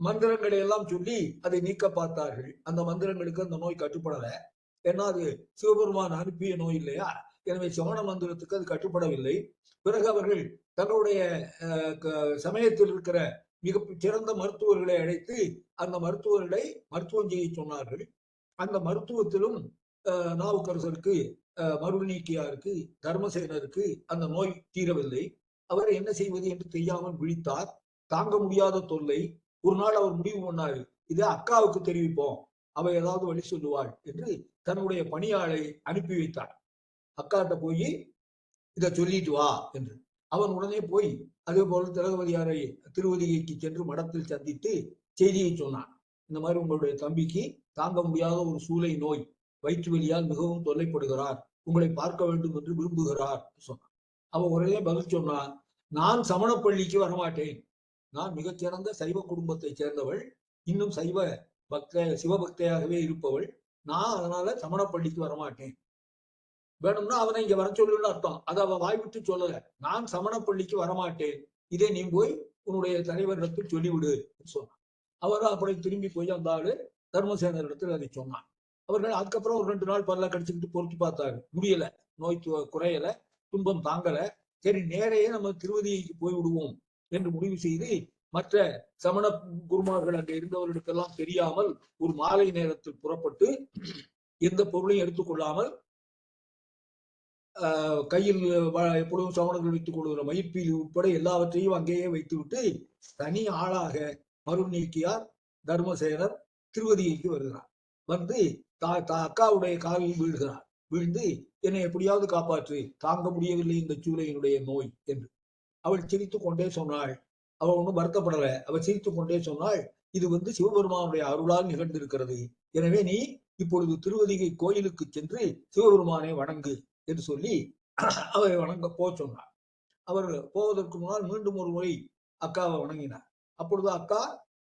மந்திரங்களை எல்லாம் சொல்லி அதை நீக்க பார்த்தார்கள். அந்த மந்திரங்களுக்கு அந்த நோய் கட்டுப்படல. ஏன்னா அது சிவபெருமான் அனுப்பிய நோய் இல்லையா? எனவே சமண மந்திரத்துக்கு அது கட்டுப்படவில்லை. பிறகு அவர்கள் தங்களுடைய சமயத்தில் இருக்கிற மிக சிறந்த மருத்துவர்களை அழைத்து அந்த மருத்துவர்களை மருத்துவம் செய்ய சொன்னார்கள். அந்த மருத்துவத்திலும் நாவுக்கரசருக்கு, மருள் நீக்கியாருக்கு, தர்மசேனருக்கு அந்த நோய் தீரவில்லை. அவர் என்ன செய்வது என்று தெரியாமல் விழித்தார். தாங்க முடியாத தொல்லை. ஒரு நாள் அவர் முடிவு பண்ணாரு, இதை அக்காவுக்கு தெரிவிப்போம், அவ ஏதாவது வழி சொல்லுவாள் என்று தன்னுடைய பணியாளை அனுப்பி வைத்தார். அக்காட்ட போய் இதை சொல்லிட்டு வா என்று. அவன் உடனே போய் அதே போல திலகவதியாரை திருவதிகைக்கு சென்று மடத்தில் சந்தித்து செய்தியை சொன்னான். இந்த மாதிரி உங்களுடைய தம்பிக்கு தாங்க முடியாத ஒரு சூளை நோய், வயிற்று வலியால் மிகவும் தொல்லைப்படுகிறார், உங்களை பார்க்க வேண்டும் என்று விரும்புகிறார் சொன்னான். அவன் உடனே பதில் சொன்னான், நான் சமணப்பள்ளிக்கு வரமாட்டேன். நான் மிகச்சிறந்த சைவ குடும்பத்தை சேர்ந்தவள், இன்னும் சைவ சிவபக்தையாகவே இருப்பவள். நான் அதனால சமணப்பள்ளிக்கு வரமாட்டேன். வேணும்னா அவனை இங்க வர சொல்லுன்னு அர்த்தம். அதை அவன் வாய்விட்டு சொல்லல. நான் சமணப்பள்ளிக்கு வரமாட்டேன், இதை நீ போய் உன்னுடைய தலைவரிடத்தில் சொல்லிவிடு சொன்னான். அவரும் அப்படி திரும்பி போய் அந்த ஆளு தர்மசேனரிடத்தில் அதை சொன்னான். அவர்கள் அதுக்கப்புறம் ஒரு 2 நாள் பல்ல கடிச்சுக்கிட்டு பொறுத்து பார்த்தாரு. முடியல, நோய் குறையல, துன்பம் தாங்கல. சரி, நேரையே நம்ம திருவதிக்கு போய் விடுவோம் என்று முடிவு செய்து மற்ற சமண குருமார்கள் அங்கே இருந்தவர்களுக்கெல்லாம் தெரியாமல் ஒரு மாலை நேரத்தில் புறப்பட்டு எந்த பொருளையும் எடுத்துக்கொள்ளாமல் கையில் எப்பொழுதும் சமணர்கள் வைத்துக் கொள்கிற மயிர்பீலி உட்பட எல்லாவற்றையும் அங்கேயே வைத்துவிட்டு தனி ஆளாக மருள் நீக்கியார், தர்மசேனர் திருவதிகைக்கு வருகிறார். வந்து அக்காவுடைய காலில் வீழ்கிறார். வீழ்ந்து, என்னை எப்படியாவது காப்பாற்று, தாங்க முடியவில்லை இந்த சூளையினுடைய நோய் என்று. அவள் சிரித்துக் கொண்டே சொன்னாள். அவள் ஒன்றும் வருத்தப்படல. அவள் சிரித்துக் கொண்டே சொன்னாள், இது சிவபெருமானுடைய அருளால் நிகழ்ந்திருக்கிறது. எனவே நீ இப்பொழுது திருவதிகை கோயிலுக்கு சென்று சிவபெருமானை வணங்கு என்று சொல்லி அவரை வணங்க போக சொன்னார். அவர் போவதற்கு முன்னால் மீண்டும் ஒரு முறை அக்காவை வணங்கினார். அப்பொழுது அக்கா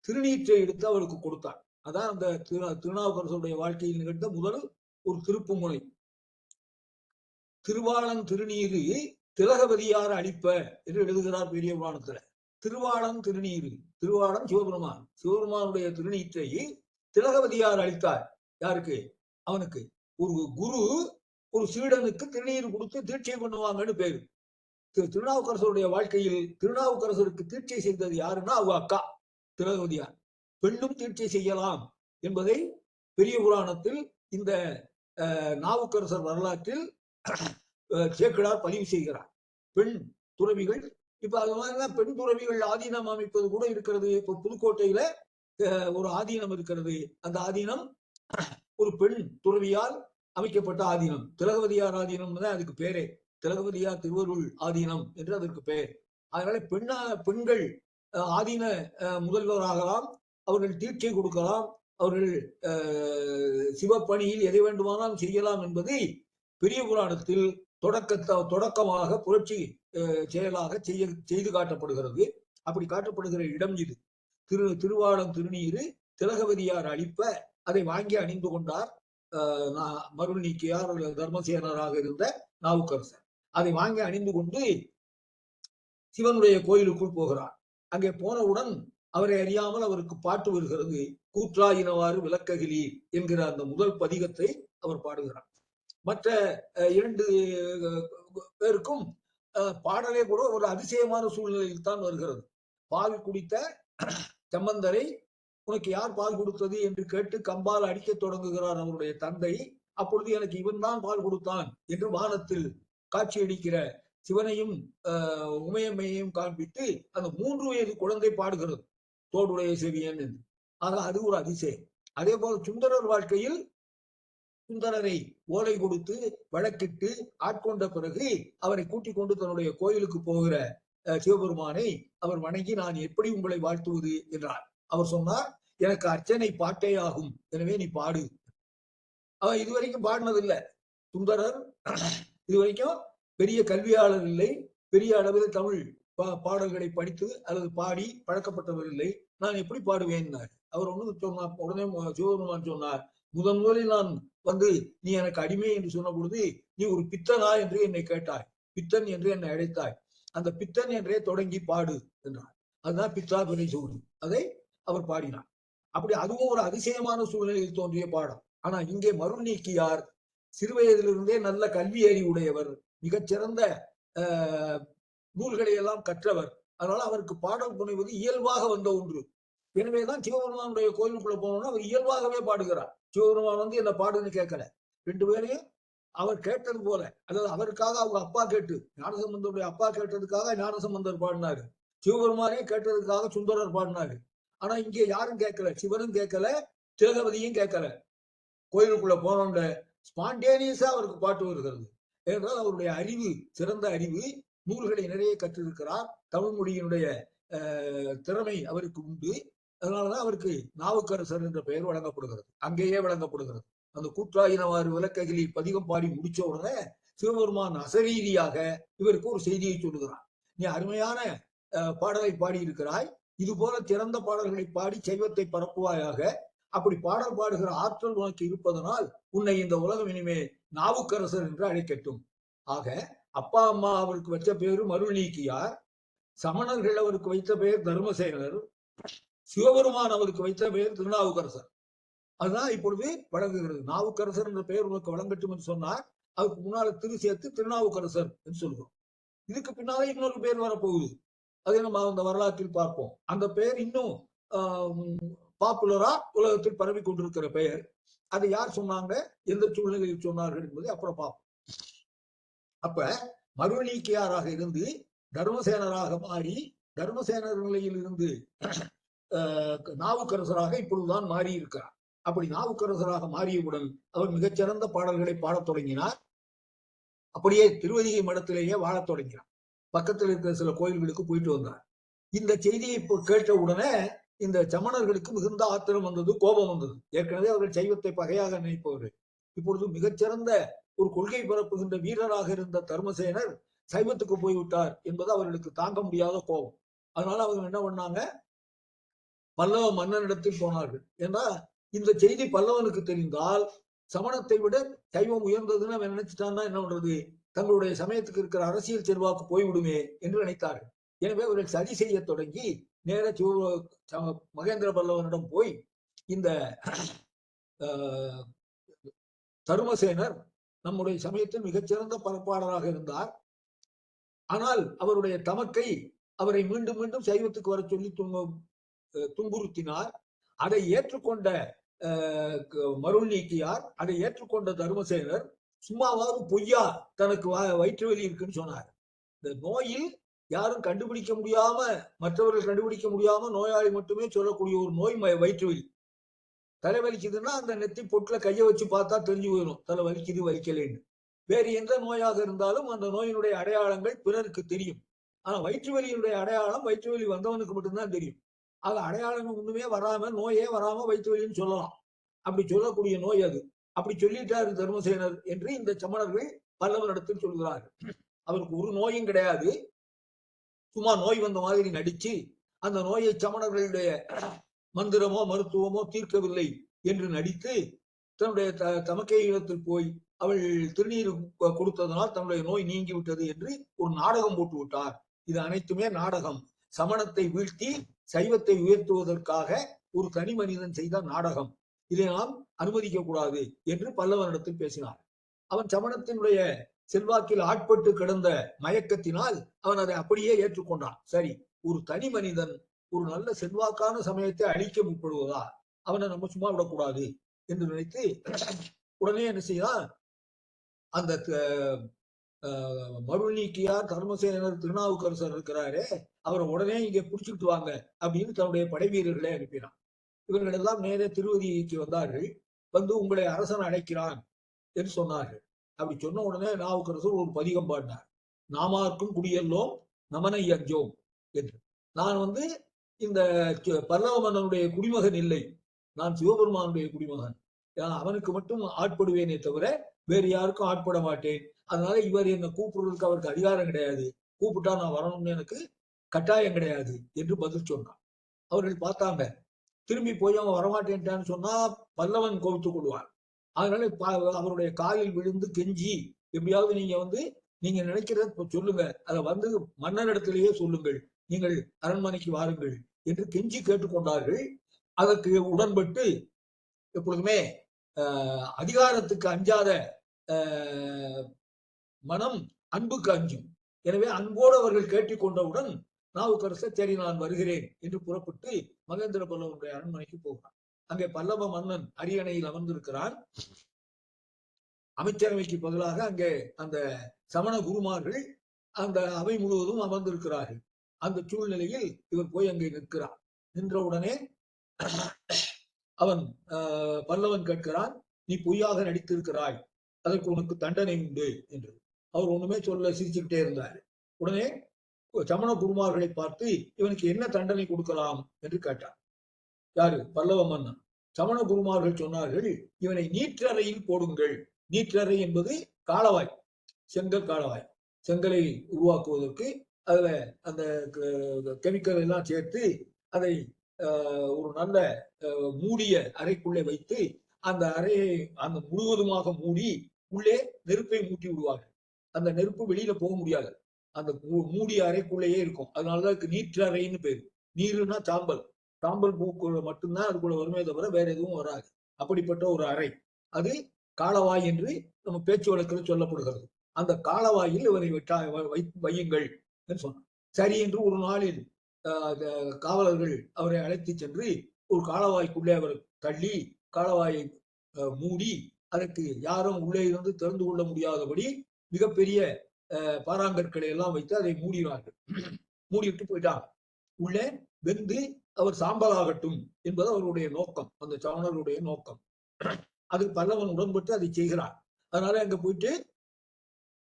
திருநீற்றை எடுத்து அவருக்கு கொடுத்தார். அதான் அந்த திருநாவுக்கரசருடைய வாழ்க்கையில் நிகழ்ந்த முதல் ஒரு திருப்பு முனை. திருவாளன் திருநீரு திலகவதியார் அளிப்ப என்று எழுதுகிறார் பெரிய புராணத்துல. திருவாளன் திருநீரு, திருவாளன் சிவபெருமான், சிவபெருமானுடைய திருநீற்றை திலகவதியார் அளித்தார். யாருக்கு? அவனுக்கு. ஒரு குரு ஒரு சீடனுக்கு திருநீர் கொடுத்து தீட்சை பண்ணுவாங்கன்னு பேரு. திருநாவுக்கரசருடைய வாழ்க்கையில் திருநாவுக்கரசருக்கு தீட்சை செய்தது யாருன்னா அவங்க அக்கா திலகவதியார். பெண்ணும் தீட்சை செய்யலாம் என்பதை பெரிய புராணத்தில் இந்த நாவுக்கரசர் வரலாற்றில் சேக்கிழார் பதிவு செய்கிறார். பெண் துறவிகள், இப்ப அது மாதிரிதான் பெண் துறவிகள் ஆதீனம் அமைப்பது கூட இருக்கிறது. இப்ப புதுக்கோட்டையில ஒரு ஆதீனம் இருக்கிறது. அந்த ஆதீனம் ஒரு பெண் துறவியால் அமைக்கப்பட்ட ஆதீனம். திலகவதியார் ஆதீனம் தான் அதுக்கு பேரே. திலகவதியார் திருவருள் ஆதீனம் என்று அதற்கு பெயர். அதனால பெண்கள் ஆதீன முதல்வராகலாம், அவர்கள் தீட்சை கொடுக்கலாம், அவர்கள் சிவப்பணியில் எதை வேண்டுமானாலும் செய்யலாம் என்பதை பெரிய புராணத்தில் தொடக்கமாக புரட்சி செயலாக செய்து காட்டப்படுகிறது. அப்படி காட்டப்படுகிற இடம் இது. திருவாளம் திருநீரு திலகவதியார் அளிப்ப அதை வாங்கி அணிந்து கொண்டார் மருள் நீக்கியார் தர்மசேனராக இருந்த நாவுக்கரசர். அதை வாங்கி அணிந்து கொண்டு சிவனுடைய கோயிலுக்குள் போகிறார். அங்கே போனவுடன் அவரை அறியாமல் அவருக்கு பாட்டு வருகிறது. கூற்றாயினவாறு விளக்ககிலீர் என்கிற அந்த முதல் பதிகத்தை அவர் பாடுகிறார். மற்ற 2 பேருக்கும் பாடலே கூட ஒரு அதிசயமான சூழ்நிலையில் தான் வருகிறது. பால் குடித்த சம்பந்தரை உனக்கு யார் பால் கொடுத்தது என்று கேட்டு கம்பால் அடிக்க தொடங்குகிறார் அவருடைய தந்தை. அப்பொழுது எனக்கு இவன் தான் பால் கொடுத்தான் என்று வானத்தில் காட்சியளிக்கிற சிவனையும் உமையம்மையையும் காண்பித்து அந்த 3 வயது குழந்தை பாடுகிறது, தோடுடைய செவியன் என்று. ஆக அது ஒரு அதிசயம். அதே போல சுந்தரர் வாழ்க்கையில் சுந்தரரை ஓலை கொடுத்து வழக்கிட்டு ஆட்கொண்ட பிறகு அவரை கூட்டிக் கொண்டு தன்னுடைய கோயிலுக்கு போகிற சிவபெருமானை அவர் வணங்கி, நான் எப்படி உங்களை வாழ்த்துவது என்றார். அவர் சொன்னார், எனக்கு அர்ச்சனை பாட்டே ஆகும், எனவே நீ பாடு. அவன் இதுவரைக்கும் பாடினதில்லை. சுந்தரர் இதுவரைக்கும் பெரிய கல்வியாளர் இல்லை, பெரிய அளவில் தமிழ் பாடல்களை படித்து அல்லது பாடி பழக்கப்பட்டவர் இல்லை. நான் எப்படி பாடுவேன்? அவர் ஒண்ணு சொன்னார். உடனே சிவபெருமான் சொன்னார், முதலில் நான் வந்து நீ எனக்கு அடிமை என்று சொன்ன பொழுது நீ ஒரு பித்தனா என்று என்னை கேட்டாய், பித்தன் என்று என்னை அழைத்தாய், அந்த பித்தன் என்றே தொடங்கி பாடு என்றார். அதுதான் பித்தா பிறை சூடு, அதை அவர் பாடினார். அப்படி அதுவும் ஒரு அதிசயமான சூழ்நிலையில் தோன்றிய பாடம். ஆனா இங்கே மருள் நீக்கியார் சிறுவயதிலிருந்தே நல்ல கல்வி அறிவுடையவர், மிகச்சிறந்த நூல்களை எல்லாம் கற்றவர். அதனால அவருக்கு பாடல் புனைவது இயல்பாக வந்த ஒன்று. எனவேதான் சிவபெருமானுடைய கோயிலுக்குள்ள போனோம்னா அவர் இயல்பாகவே பாடுகிறார். சிவபெருமான் வந்து என்ன பாடுன்னு கேட்கல, ரெண்டு பேரையும் அவர் கேட்டது போல, அதாவது அவருக்காக அவங்க அப்பா கேட்டு, ஞானசம்பந்தருடைய அப்பா கேட்டதுக்காக ஞானசம்பந்தர் பாடினாரு, சிவபெருமானே கேட்டதுக்காக சுந்தரர் பாடினாரு. ஆனா இங்கே யாரும் கேட்கல, சிவனும் கேட்கல, திலகவதியும் கேட்கல. கோயிலுக்குள்ள போனோம்ல ஸ்பான்டேனியஸா அவருக்கு பாட்டு வருகிறது. ஏனென்றால் அவருடைய அறிவு, சிறந்த அறிவு, நூல்களை நிறைய கற்றிருக்கிறார், தமிழ் மொழியினுடைய திறமை அவருக்கு உண்டு. அதனாலதான் அவருக்கு நாவுக்கரசர் என்ற பெயர் வழங்கப்படுகிறது, அங்கேயே வழங்கப்படுகிறது. அந்த கூற்றாயினவாறு விளக்ககிலில் பதிகம் பாடி முடிச்ச உடனே சிவபெருமான் அசரீதியாக இவருக்கு ஒரு செய்தியை சொல்லுகிறார். நீ அருமையான பாடலை பாடி இருக்கிறாய், இது போல சிறந்த பாடல்களை பாடி சைவத்தை பரப்புவாயாக. அப்படி பாடல் பாடுகிற ஆற்றல் உனக்கு இருப்பதனால் உன்னை இந்த உலகம் இனிமே நாவுக்கரசர் என்று அழைக்கட்டும். ஆக அப்பா அம்மா அவருக்கு வச்ச பேரு மருள் நீக்கியார், சமணர்கள் அவருக்கு வைத்த பெயர் தர்மசேனர், சிவபெருமான் அவருக்கு வைத்த பெயர் திருநாவுக்கரசர். அதுதான் இப்பொழுது வழங்குகிறது. நாவுக்கரசர் என்ற பெயர் உனக்கு வழங்கட்டும் என்று சொன்னார். அதுக்கு முன்னால திரு சேர்த்து திருநாவுக்கரசர் என்று சொல்கிறோம். இதுக்கு பின்னாலே இன்னொரு பேர் வரப்போகுது, அதை நம்ம அந்த வரலாற்றில் பார்ப்போம். அந்த பெயர் இன்னும் பாப்புலரா உலகத்தில் பரவி கொண்டிருக்கிற பெயர். அதை யார் சொன்னாங்க, எந்த சூழ்நிலையில் சொன்னார்கள் என்பதை அப்புறம் பார்ப்போம். அப்ப மருள் நீக்கியாராக இருந்து தர்மசேனராக மாறி, தர்மசேனர் நிலையில் இருந்து நாவுக்கரசராக இப்பொழுதுதான் மாறி இருக்கிறார். அப்படி நாவுக்கரசராக மாறியவுடன் அவர் மிகச்சிறந்த பாடல்களை பாடத் தொடங்கினார். அப்படியே திருவதிகை மடத்திலேயே வாழத் தொடங்கினார். பக்கத்தில் இருக்கிற சில கோயில்களுக்கு போயிட்டு வந்தார். இந்த செய்தியை கேட்ட உடனே இந்த சமணர்களுக்கு மிகுந்த ஆத்திரம் வந்தது, கோபம் வந்தது. ஏற்கனவே அவர்கள் சைவத்தை பகையாக நினைப்பவர்கள். இப்பொழுது மிகச்சிறந்த ஒரு கொள்கை பரப்புகின்ற வீரராக இருந்த தர்மசேனர் சைவத்துக்கு போய்விட்டார் என்பது அவர்களுக்கு தாங்க முடியாத கோபம். அதனால அவங்க என்ன பண்ணாங்க, பல்லவ மன்னனிடத்தில் போனார்கள். ஏன்னா இந்த செய்தி பல்லவனுக்கு தெரிந்தால் சமணத்தை விட சைவம் உயர்ந்ததுன்னு அவன் நினைச்சிட்டான்னா என்ன பண்றது, தங்களுடைய சமயத்துக்கு இருக்கிற அரசியல் செல்வாக்கு போய்விடுமே என்று நினைத்தார்கள். எனவே அவர்கள் சதி செய்ய தொடங்கி நேர மகேந்திர பல்லவனிடம் போய், இந்த தருமசேனர் நம்முடைய சமயத்தில் மிகச்சிறந்த பரப்பாளராக இருந்தார், ஆனால் அவருடைய தமக்கை அவரை மீண்டும் மீண்டும் சைவத்துக்கு வர சொல்லி துன்புறுத்தினார். அதை ஏற்றுக்கொண்ட மருள் நீக்கியார், அதை ஏற்றுக்கொண்ட தர்மசேனர் சும்மாவாவது பொய்யா தனக்கு வயிற்று வலி இருக்குன்னு சொன்னார். இந்த நோயில் யாரும் கண்டுபிடிக்க முடியாம, மற்றவர்கள் கண்டுபிடிக்க முடியாம நோயாளி மட்டுமே சொல்லக்கூடிய ஒரு நோய் வயிற்று வலி. தலை வலிக்குதுன்னா அந்த நெத்தி பொட்டுல கையை வச்சு பார்த்தா தெரிஞ்சு போயிடும் தலை வலிக்குது வலிக்கலேன்னு. வேறு எந்த நோயாக இருந்தாலும் அந்த நோயினுடைய அடையாளங்கள் பிறருக்கு தெரியும். ஆனா வயிற்று வலியினுடைய அடையாளம் வயிற்று வலி வந்தவனுக்கு மட்டும்தான் தெரியும். அது அடையாளம் ஒண்ணுமே வராம, நோயே வராம வயிற்று வலின்னு சொல்லலாம். அப்படி சொல்லக்கூடிய நோய் அது. அப்படி சொல்லிட்டாரு தர்மசேனர் என்று இந்த சமணர்கள் பல்லவனிடத்தில் சொல்கிறார்கள். அவருக்கு ஒரு நோயும் கிடையாது, சும்மா நோய் வந்த மாதிரி நடிச்சு அந்த நோயை சமணர்களுடைய மந்திரமோ மருத்துவமோ தீர்க்கவில்லை என்று நடித்து தன்னுடைய தமக்கையிடத்தில் போய் அவள் திருநீர் கொடுத்ததனால் தன்னுடைய நோய் நீங்கி விட்டது என்று ஒரு நாடகம் போட்டு விட்டார். இது அனைத்துமே நாடகம். சமணத்தை வீழ்த்தி சைவத்தை உயர்த்துவதற்காக ஒரு தனி மனிதன் செய்த நாடகம். இதை நாம் அனுமதிக்க கூடாது என்று பல்லவனிடத்தில் பேசினார். அவன் சமணத்தினுடைய செல்வாக்கில் ஆட்பட்டு கிடந்த மயக்கத்தினால் அவன் அதை அப்படியே ஏற்றுக்கொண்டான். சரி, ஒரு தனி மனிதன் ஒரு நல்ல செல்வாக்கான சமயத்தை அழிக்க முற்படுவதா, அவனை நம்ம சும்மா விடக்கூடாது என்று நினைத்து உடனே என்ன செய்தான், அந்த மருள் நீக்கியார் தர்மசேனர் திருநாவுக்கரசர் இருக்கிறாரே, அவரை உடனே இங்க புடிச்சுட்டு வாங்க அப்படின்னு தன்னுடைய படை வீரர்களை அனுப்பினான். இவர்கள் எல்லாம் நேரே திருவதிக்கு வந்தார்கள். வந்து உங்களை அரசன் அழைக்கிறான் என்று சொன்னார்கள். அப்படி சொன்ன உடனே நாவுக்கரசர் ஒரு பதிகம் பாடினார். நாமார்க்கும் குடியெல்லோம் நமனை அஞ்சோம் என்று. நான் வந்து இந்த பல்லவ மன்னனுடைய குடிமகன் இல்லை, நான் சிவபெருமானுடைய குடிமகன். அவனுக்கு மட்டும் ஆட்படுவேனே தவிர வேறு யாருக்கும் ஆட்பட மாட்டேன். அதனால இவர் என்னை கூப்பிடுறதுக்கு அவருக்கு அதிகாரம் கிடையாது, கூப்பிட்டா நான் வரணும்னு எனக்கு கட்டாயம் கிடையாது என்று பதில் சொன்னான். அவர்கள் பார்த்தாங்க, திரும்பி போய் அவன் வரமாட்டேன்ட்டான்னு சொன்னா பல்லவன் கோவித்துக் கொள்வான். அதனால அவருடைய காலில் விழுந்து கெஞ்சி எப்படியாவது நீங்க நினைக்கிறத சொல்லுங்க, அதை வந்து மன்னரிடத்திலேயே சொல்லுங்கள், நீங்கள் அரண்மனைக்கு வாருங்கள் என்று கெஞ்சி கேட்டுக்கொண்டார்கள். அதற்கு உடன்பட்டு எப்பொழுதுமே அதிகாரத்துக்கு அஞ்சாத மனம் அன்புக்கு அஞ்சும். எனவே அன்போடு அவர்கள் கேட்டுக்கொண்டவுடன் நாவுக்கரசர் சரி நான் வருகிறேன் என்று புறப்பட்டு மகேந்திர பல்லவனுடைய அரண்மனைக்கு போகிறான். அங்கே பல்லவ மன்னன் அரியணையில் அமர்ந்திருக்கிறான். அமைச்சரவைக்கு பதிலாக அங்கே அந்த சமண குருமார்கள் அந்த அவை முழுவதும் அமர்ந்திருக்கிறார்கள். அந்த சூழ்நிலையில் இவர் போய் அங்கே நிற்கிறார். நின்றவுடனே அவன் பல்லவன் கேட்கிறான், நீ பொய்யாக நடித்திருக்கிறாய், அதற்கு உனக்கு தண்டனை உண்டு என்று. அவர் ஒண்ணுமே சொல்ல, சிரிச்சுக்கிட்டே இருந்தார். உடனே சமண குருமார்களை பார்த்து இவனுக்கு என்ன தண்டனை கொடுக்கலாம் என்று கேட்டார். யாரு? பல்லவ மன்னன். சமண குருமார்கள் சொன்னார்கள், இவனை நீற்றறையில் போடுங்கள். நீற்றறை என்பது காலவாய், செங்கல் காலவாய். செங்கலை உருவாக்குவதற்கு அதுல அந்த கெமிக்கல் எல்லாம் சேர்த்து அதை ஒரு நல்ல மூடிய அறைக்குள்ளே வைத்து அந்த அறையை அந்த முழுவதுமாக மூடி உள்ளே நெருப்பை மூட்டி விடுவார்கள். அந்த நெருப்பு வெளியில போக முடியாது, அந்த மூடிய அறைக்குள்ளேயே இருக்கும். அதனாலதான் நீற்று அறைன்னு பேரு. நீருன்னா சாம்பல், சாம்பல் பூக்குள்ள மட்டும்தான் அதுக்குள்ள வருமே தவிர வேற எதுவும் வராது. அப்படிப்பட்ட ஒரு அறை அது காலவாய் என்று நம்ம பேச்சு வழக்கில் சொல்லப்படுகிறது. அந்த காலவாயில் இவரை வையுங்கள் என்று சொன்னார். சரி என்று ஒரு நாளில் காவலர்கள் அவரை அழைத்து சென்று ஒரு காலவாய்க்குள்ளே அவர் தள்ளி காலவாயை மூடி அதற்கு யாரும் உள்ளே இருந்து திறந்து கொள்ள முடியாதபடி மிகப்பெரிய பாறாங்கற்களை எல்லாம் வைத்து அதை மூடினார்கள். மூடிவிட்டு போயிட்டாங்க. உள்ளே வெந்து அவர் சாம்பலாகட்டும் என்பது அவருடைய நோக்கம், அந்த சமணருடைய நோக்கம். அது பல்லவன் உடன்பட்டு அதை செய்கிறார். அதனால அங்க போயிட்டு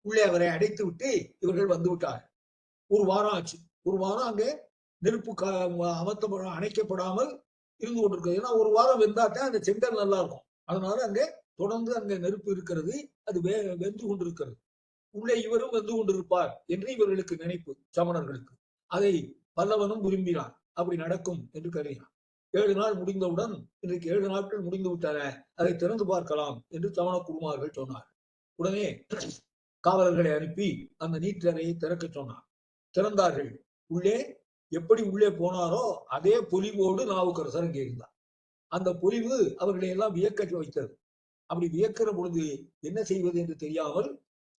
உள்ளே அவரை அடைத்து விட்டு இவர்கள் வந்து விட்டார். ஒரு வாரம் ஆச்சு. ஒரு வாரம் அங்கே நெருப்பு அணைக்கப்படாமல் இருந்து கொண்டிருக்கிறது. ஏன்னா ஒரு வாரம் வெந்தாத்தான் அந்த செங்கல் நல்லா இருக்கும். அதனால அங்கே தொடர்ந்து அங்கே நெருப்பு இருக்கிறது, அது வெந்து கொண்டிருக்கிறது. உள்ளே இவரும் வெந்து கொண்டிருப்பார் என்று இவர்களுக்கு நினைப்பு, சமணர்களுக்கு. அதை பல்லவனும் விரும்பினார், அப்படி நடக்கும் என்று கருதினார். 7 நாள் முடிந்தவுடன், இன்றைக்கு 7 நாட்கள் முடிந்து விட்டன, அதை திறந்து பார்க்கலாம் என்று சமண குருமார்கள் சொன்னார். உடனே காவலர்களை அனுப்பி அந்த நீற்றறையை திறக்க சொன்னார். திறந்தார்கள். உள்ளே எப்படி உள்ளே போனாரோ அதே பொலிவோடு நாவுக்கரசர் அங்கே இருந்தார். அந்த பொலிவு அவர்களை எல்லாம் வியக்க வைத்தது. அப்படி வியக்கிற பொழுது என்ன செய்வது என்று தெரியாமல்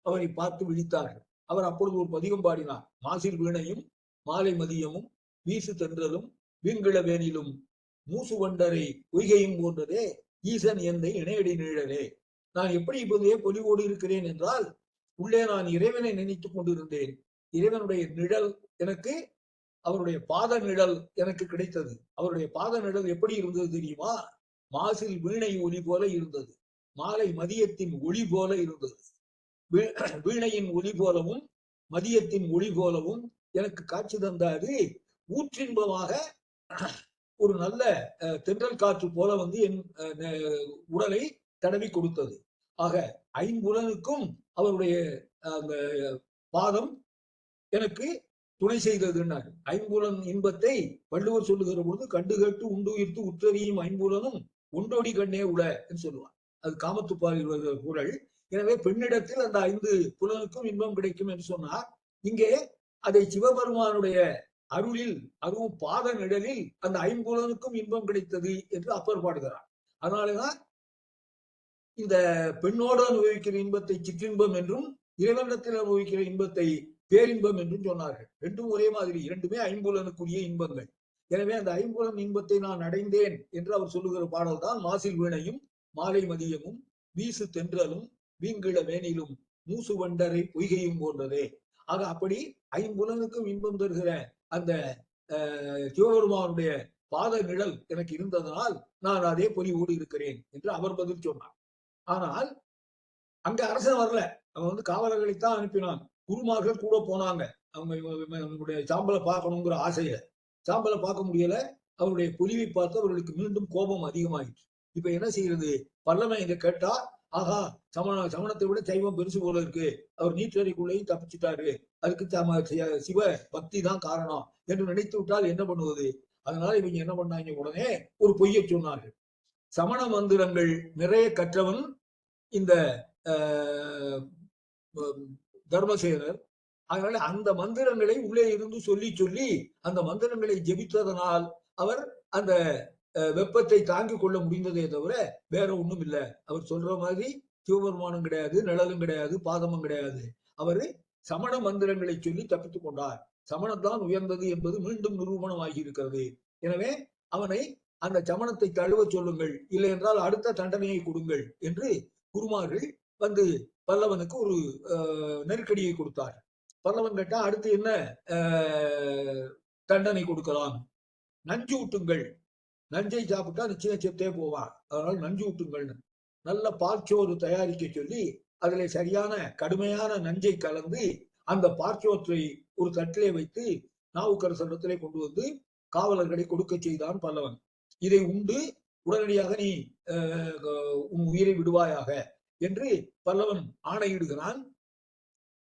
அவரை பார்த்து விழித்தார்கள். அவர் அப்பொழுது ஒரு பதிகம் பாடினார். மாசில் வீணையும் மாலை மதியமும் வீசு தென்றலும் வீங்கிள வேனிலும் மூசு வண்டரை பொய்கையும் போன்றதே ஈசன் எந்தை இணையடி நீழலே. நான் எப்படி இப்போதே பொலிவோடு இருக்கிறேன் என்றால், உள்ளே நான் இறைவனை நினைத்துக் கொண்டிருந்தேன். இறைவனுடைய நிழல் எனக்கு, அவருடைய பாத நிழல் எனக்கு கிடைத்தது. அவருடைய பாத நிழல் எப்படி இருந்தது தெரியுமா? மாசில் வீணை ஒளி போல இருந்தது, மாலை மதியத்தின் ஒளி போல இருந்தது. வீணையின் ஒளி போலவும் மதியத்தின் ஒளி போலவும் எனக்கு காட்சி தந்தாது. ஊற்றின்பமாக ஒரு நல்ல தென்றல் காற்று போல வந்து என் உடலை தடவி கொடுத்தது. ஆக ஐம்புலனுக்கும் அவருடைய அந்த பாதம் எனக்கு துணை செய்ததுன்னார். ஐம்புலன் இன்பத்தை வள்ளுவர் சொல்லுகிற பொழுது கண்டு கேட்டு உண்டு உயிர்த்து உற்றறியும் ஐம்புலனும் ஒன்றோடி கண்ணே உள என்று சொல்லுவார். அது காமத்துப்பாலில் வருகிற குரல். எனவே பெண்ணிடத்தில் அந்த 5 புலனுக்கும் இன்பம் கிடைக்கும் என்று சொன்னார். இங்கே அதை சிவபெருமானுடைய அருளில், அதுவும் பாத நிழலில் அந்த ஐம்புலனுக்கும் இன்பம் கிடைத்தது என்று அப்பர் பாடுகிறார். அதனாலதான் இந்த பெண்ணோடு அனுபவிக்கிற இன்பத்தை சிற்றின்பம் என்றும், இறைவனிடத்தில் அனுபவிக்கிற இன்பத்தை பேரின்பம் என்றும் சொன்னார்கள். ரெண்டும் ஒரே மாதிரி, இரண்டுமே ஐம்புலனுக்குரிய இன்பங்கள். எனவே அந்த ஐம்புலன் இன்பத்தை நான் அடைந்தேன் என்று அவர் சொல்லுகிற பாடல் தான் மாசில் வீணையும் மாலை மதியமும் வீசு தென்றலும் வீங்கிள வேனிலும் மூசு வண்டரை பொய்கையும் போன்றதே. ஆக அப்படி ஐம்புலனுக்கும் இன்பம் தருகிற அந்த சிவபெருமானுடைய பாத நிழல் எனக்கு இருந்ததனால் நான் அதே பொலிவோடு இருக்கிறேன் என்று அவர் பதில் சொன்னார். ஆனால் அங்க அரசன் வரல, அவன் வந்து காவலர்களைத்தான் அனுப்பினான். குருமார்கள் கூட போனாங்க, அவங்களுடைய சாம்பலை பார்க்கணுங்கிற ஆசையில. சாம்பலை பார்க்க முடியல, அவருடைய பொலிவை பார்த்து அவர்களுக்கு மீண்டும் கோபம் அதிகமாயிடுச்சு. இப்ப என்ன செய்யறது? பல்லவன் இதை கேட்டா, ஆகா சமணத்தை விட சைவம் பெருசு போல இருக்கு, அவர் நீற்றறைக்குள்ளேயும் தப்பிச்சுட்டாரு, அதுக்கு சிவ பக்தி தான் காரணம் என்று நினைத்து விட்டால் என்ன பண்ணுவது? அதனால இவங்க என்ன பண்ணாங்க, உடனே ஒரு பொய்யை சொன்னார்கள். சமண மந்திரங்கள் நிறைய கற்றவன் இந்த தர்மசேனர். அதனால அந்த மந்திரங்களை உள்ளே இருந்து சொல்லி சொல்லி அந்த மந்திரங்களை ஜெபித்ததனால் அவர் அந்த வெப்பத்தை தாங்கிக் கொள்ள முடிந்ததே தவிர வேற ஒண்ணும் இல்லை. அவர் சொல்ற மாதிரி சிவபெருமானம் கிடையாது, நிழலும் கிடையாது, பாதமும் கிடையாது. அவரு சமண மந்திரங்களை சொல்லி தப்பித்துக் கொண்டார். சமணத்தான் உயர்ந்தது என்பது மீண்டும் நிரூபணமாகி இருக்கிறது. எனவே அவனை அந்த சமணத்தை தழுவ சொல்லுங்கள், இல்லை என்றால் அடுத்த தண்டனையை கொடுங்கள் என்று குருமார்கள் வந்து பல்லவனுக்கு ஒரு நெருக்கடியை கொடுத்தார். பல்லவன் கேட்டா அடுத்து என்ன தண்டனை கொடுக்கலாம்? நஞ்சு ஊட்டுங்கள், நஞ்சை சாப்பிட்டா நிச்சயம் செத்தே போவான், அதனால நஞ்சு ஊட்டுங்கள்னு நல்ல பாற்சோறு தயாரிக்க சொல்லி அதிலே சரியான கடுமையான நஞ்சை கலந்து அந்த பாற்சோற்றை ஒரு தட்டிலே வைத்து நாவுக்கரசரிடத்திலே கொண்டு வந்து காவலர்களை கொடுக்க செய்தான் பல்லவன். இதை உண்டு உடனடியாக நீ உன் உயிரை விடுவாயாக என்று பல்லவன் ஆணையிடுகிறான்.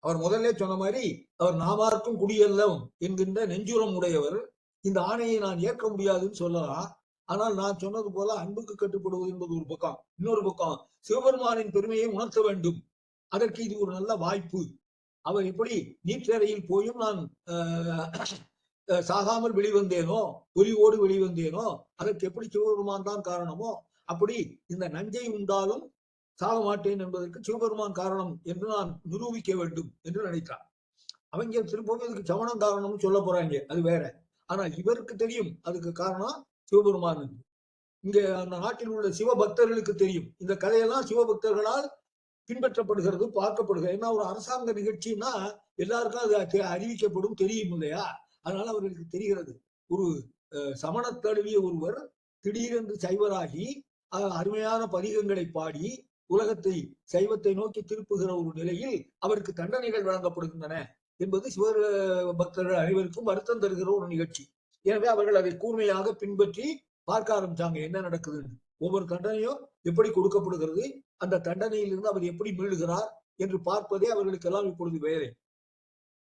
அவர் முதல்ல சொன்ன மாதிரி அவர் நாமார்க்கும் குடியல்லம் என்கின்ற நெஞ்சுரம் உடையவர். இந்த ஆணையை நான் ஏற்க முடியாதுன்னு சொல்லலாம். ஆனால் நான் சொன்னது போல அன்புக்கு கட்டுப்படுவது என்பது ஒரு பக்கம், இன்னொரு பக்கம் சிவபெருமானின் பெருமையை உணர்த்த வேண்டும். அதற்கு இது ஒரு நல்ல வாய்ப்பு. அவர் எப்படி நீற்றறையில் போயும் நான் சாகாமல் வெளிவந்தேனோ, ஒலிவோடு வெளிவந்தேனோ, அதற்கு எப்படி சிவபெருமான் தான் காரணமோ, அப்படி இந்த நஞ்சை உண்டாலும் சாக மாட்டேன் என்பதற்கு சிவபெருமான் காரணம் என்று நான் நிரூபிக்க வேண்டும் என்று நினைத்தார். அவங்க திரும்பவும் இதுக்கு சமணம் காரணம்னு சொல்ல போறாங்க, அது வேற. ஆனா இவருக்கு தெரியும் அதுக்கு காரணம் சிவபெருமான். இங்க அந்த நாட்டில் உள்ள சிவபக்தர்களுக்கு தெரியும் இந்த கதையெல்லாம் சிவபக்தர்களால் பின்பற்றப்படுகிறது, பார்க்கப்படுகிறது. ஏன்னா ஒரு அரசாங்க நிகழ்ச்சின்னா எல்லாருக்கும் அது அறிவிக்கப்படும், தெரியும் இல்லையா? அதனால அவர்களுக்கு தெரிகிறது. ஒரு சமண தழுவிய ஒருவர் திடீரென்று சைவராகி அருமையான பதிகங்களை பாடி உலகத்தை சைவத்தை நோக்கி திருப்புகிற ஒரு நிலையில் அவருக்கு தண்டனைகள் வழங்கப்படுகின்றன என்பது சிவ பக்தர்கள் அனைவருக்கும் வருத்தம் தருகிற ஒரு நிகழ்ச்சி. எனவே அவர்கள் அதை கூர்மையாக பின்பற்றி பார்க்க ஆரம்பிச்சாங்க என்ன நடக்குதுன்னு. ஒவ்வொரு தண்டனையும் எப்படி கொடுக்கப்படுகிறது, அந்த தண்டனையிலிருந்து அவர் எப்படி மீளுகிறார் என்று பார்ப்பதே அவர்களுக்கெல்லாம் இப்பொழுது வேலை.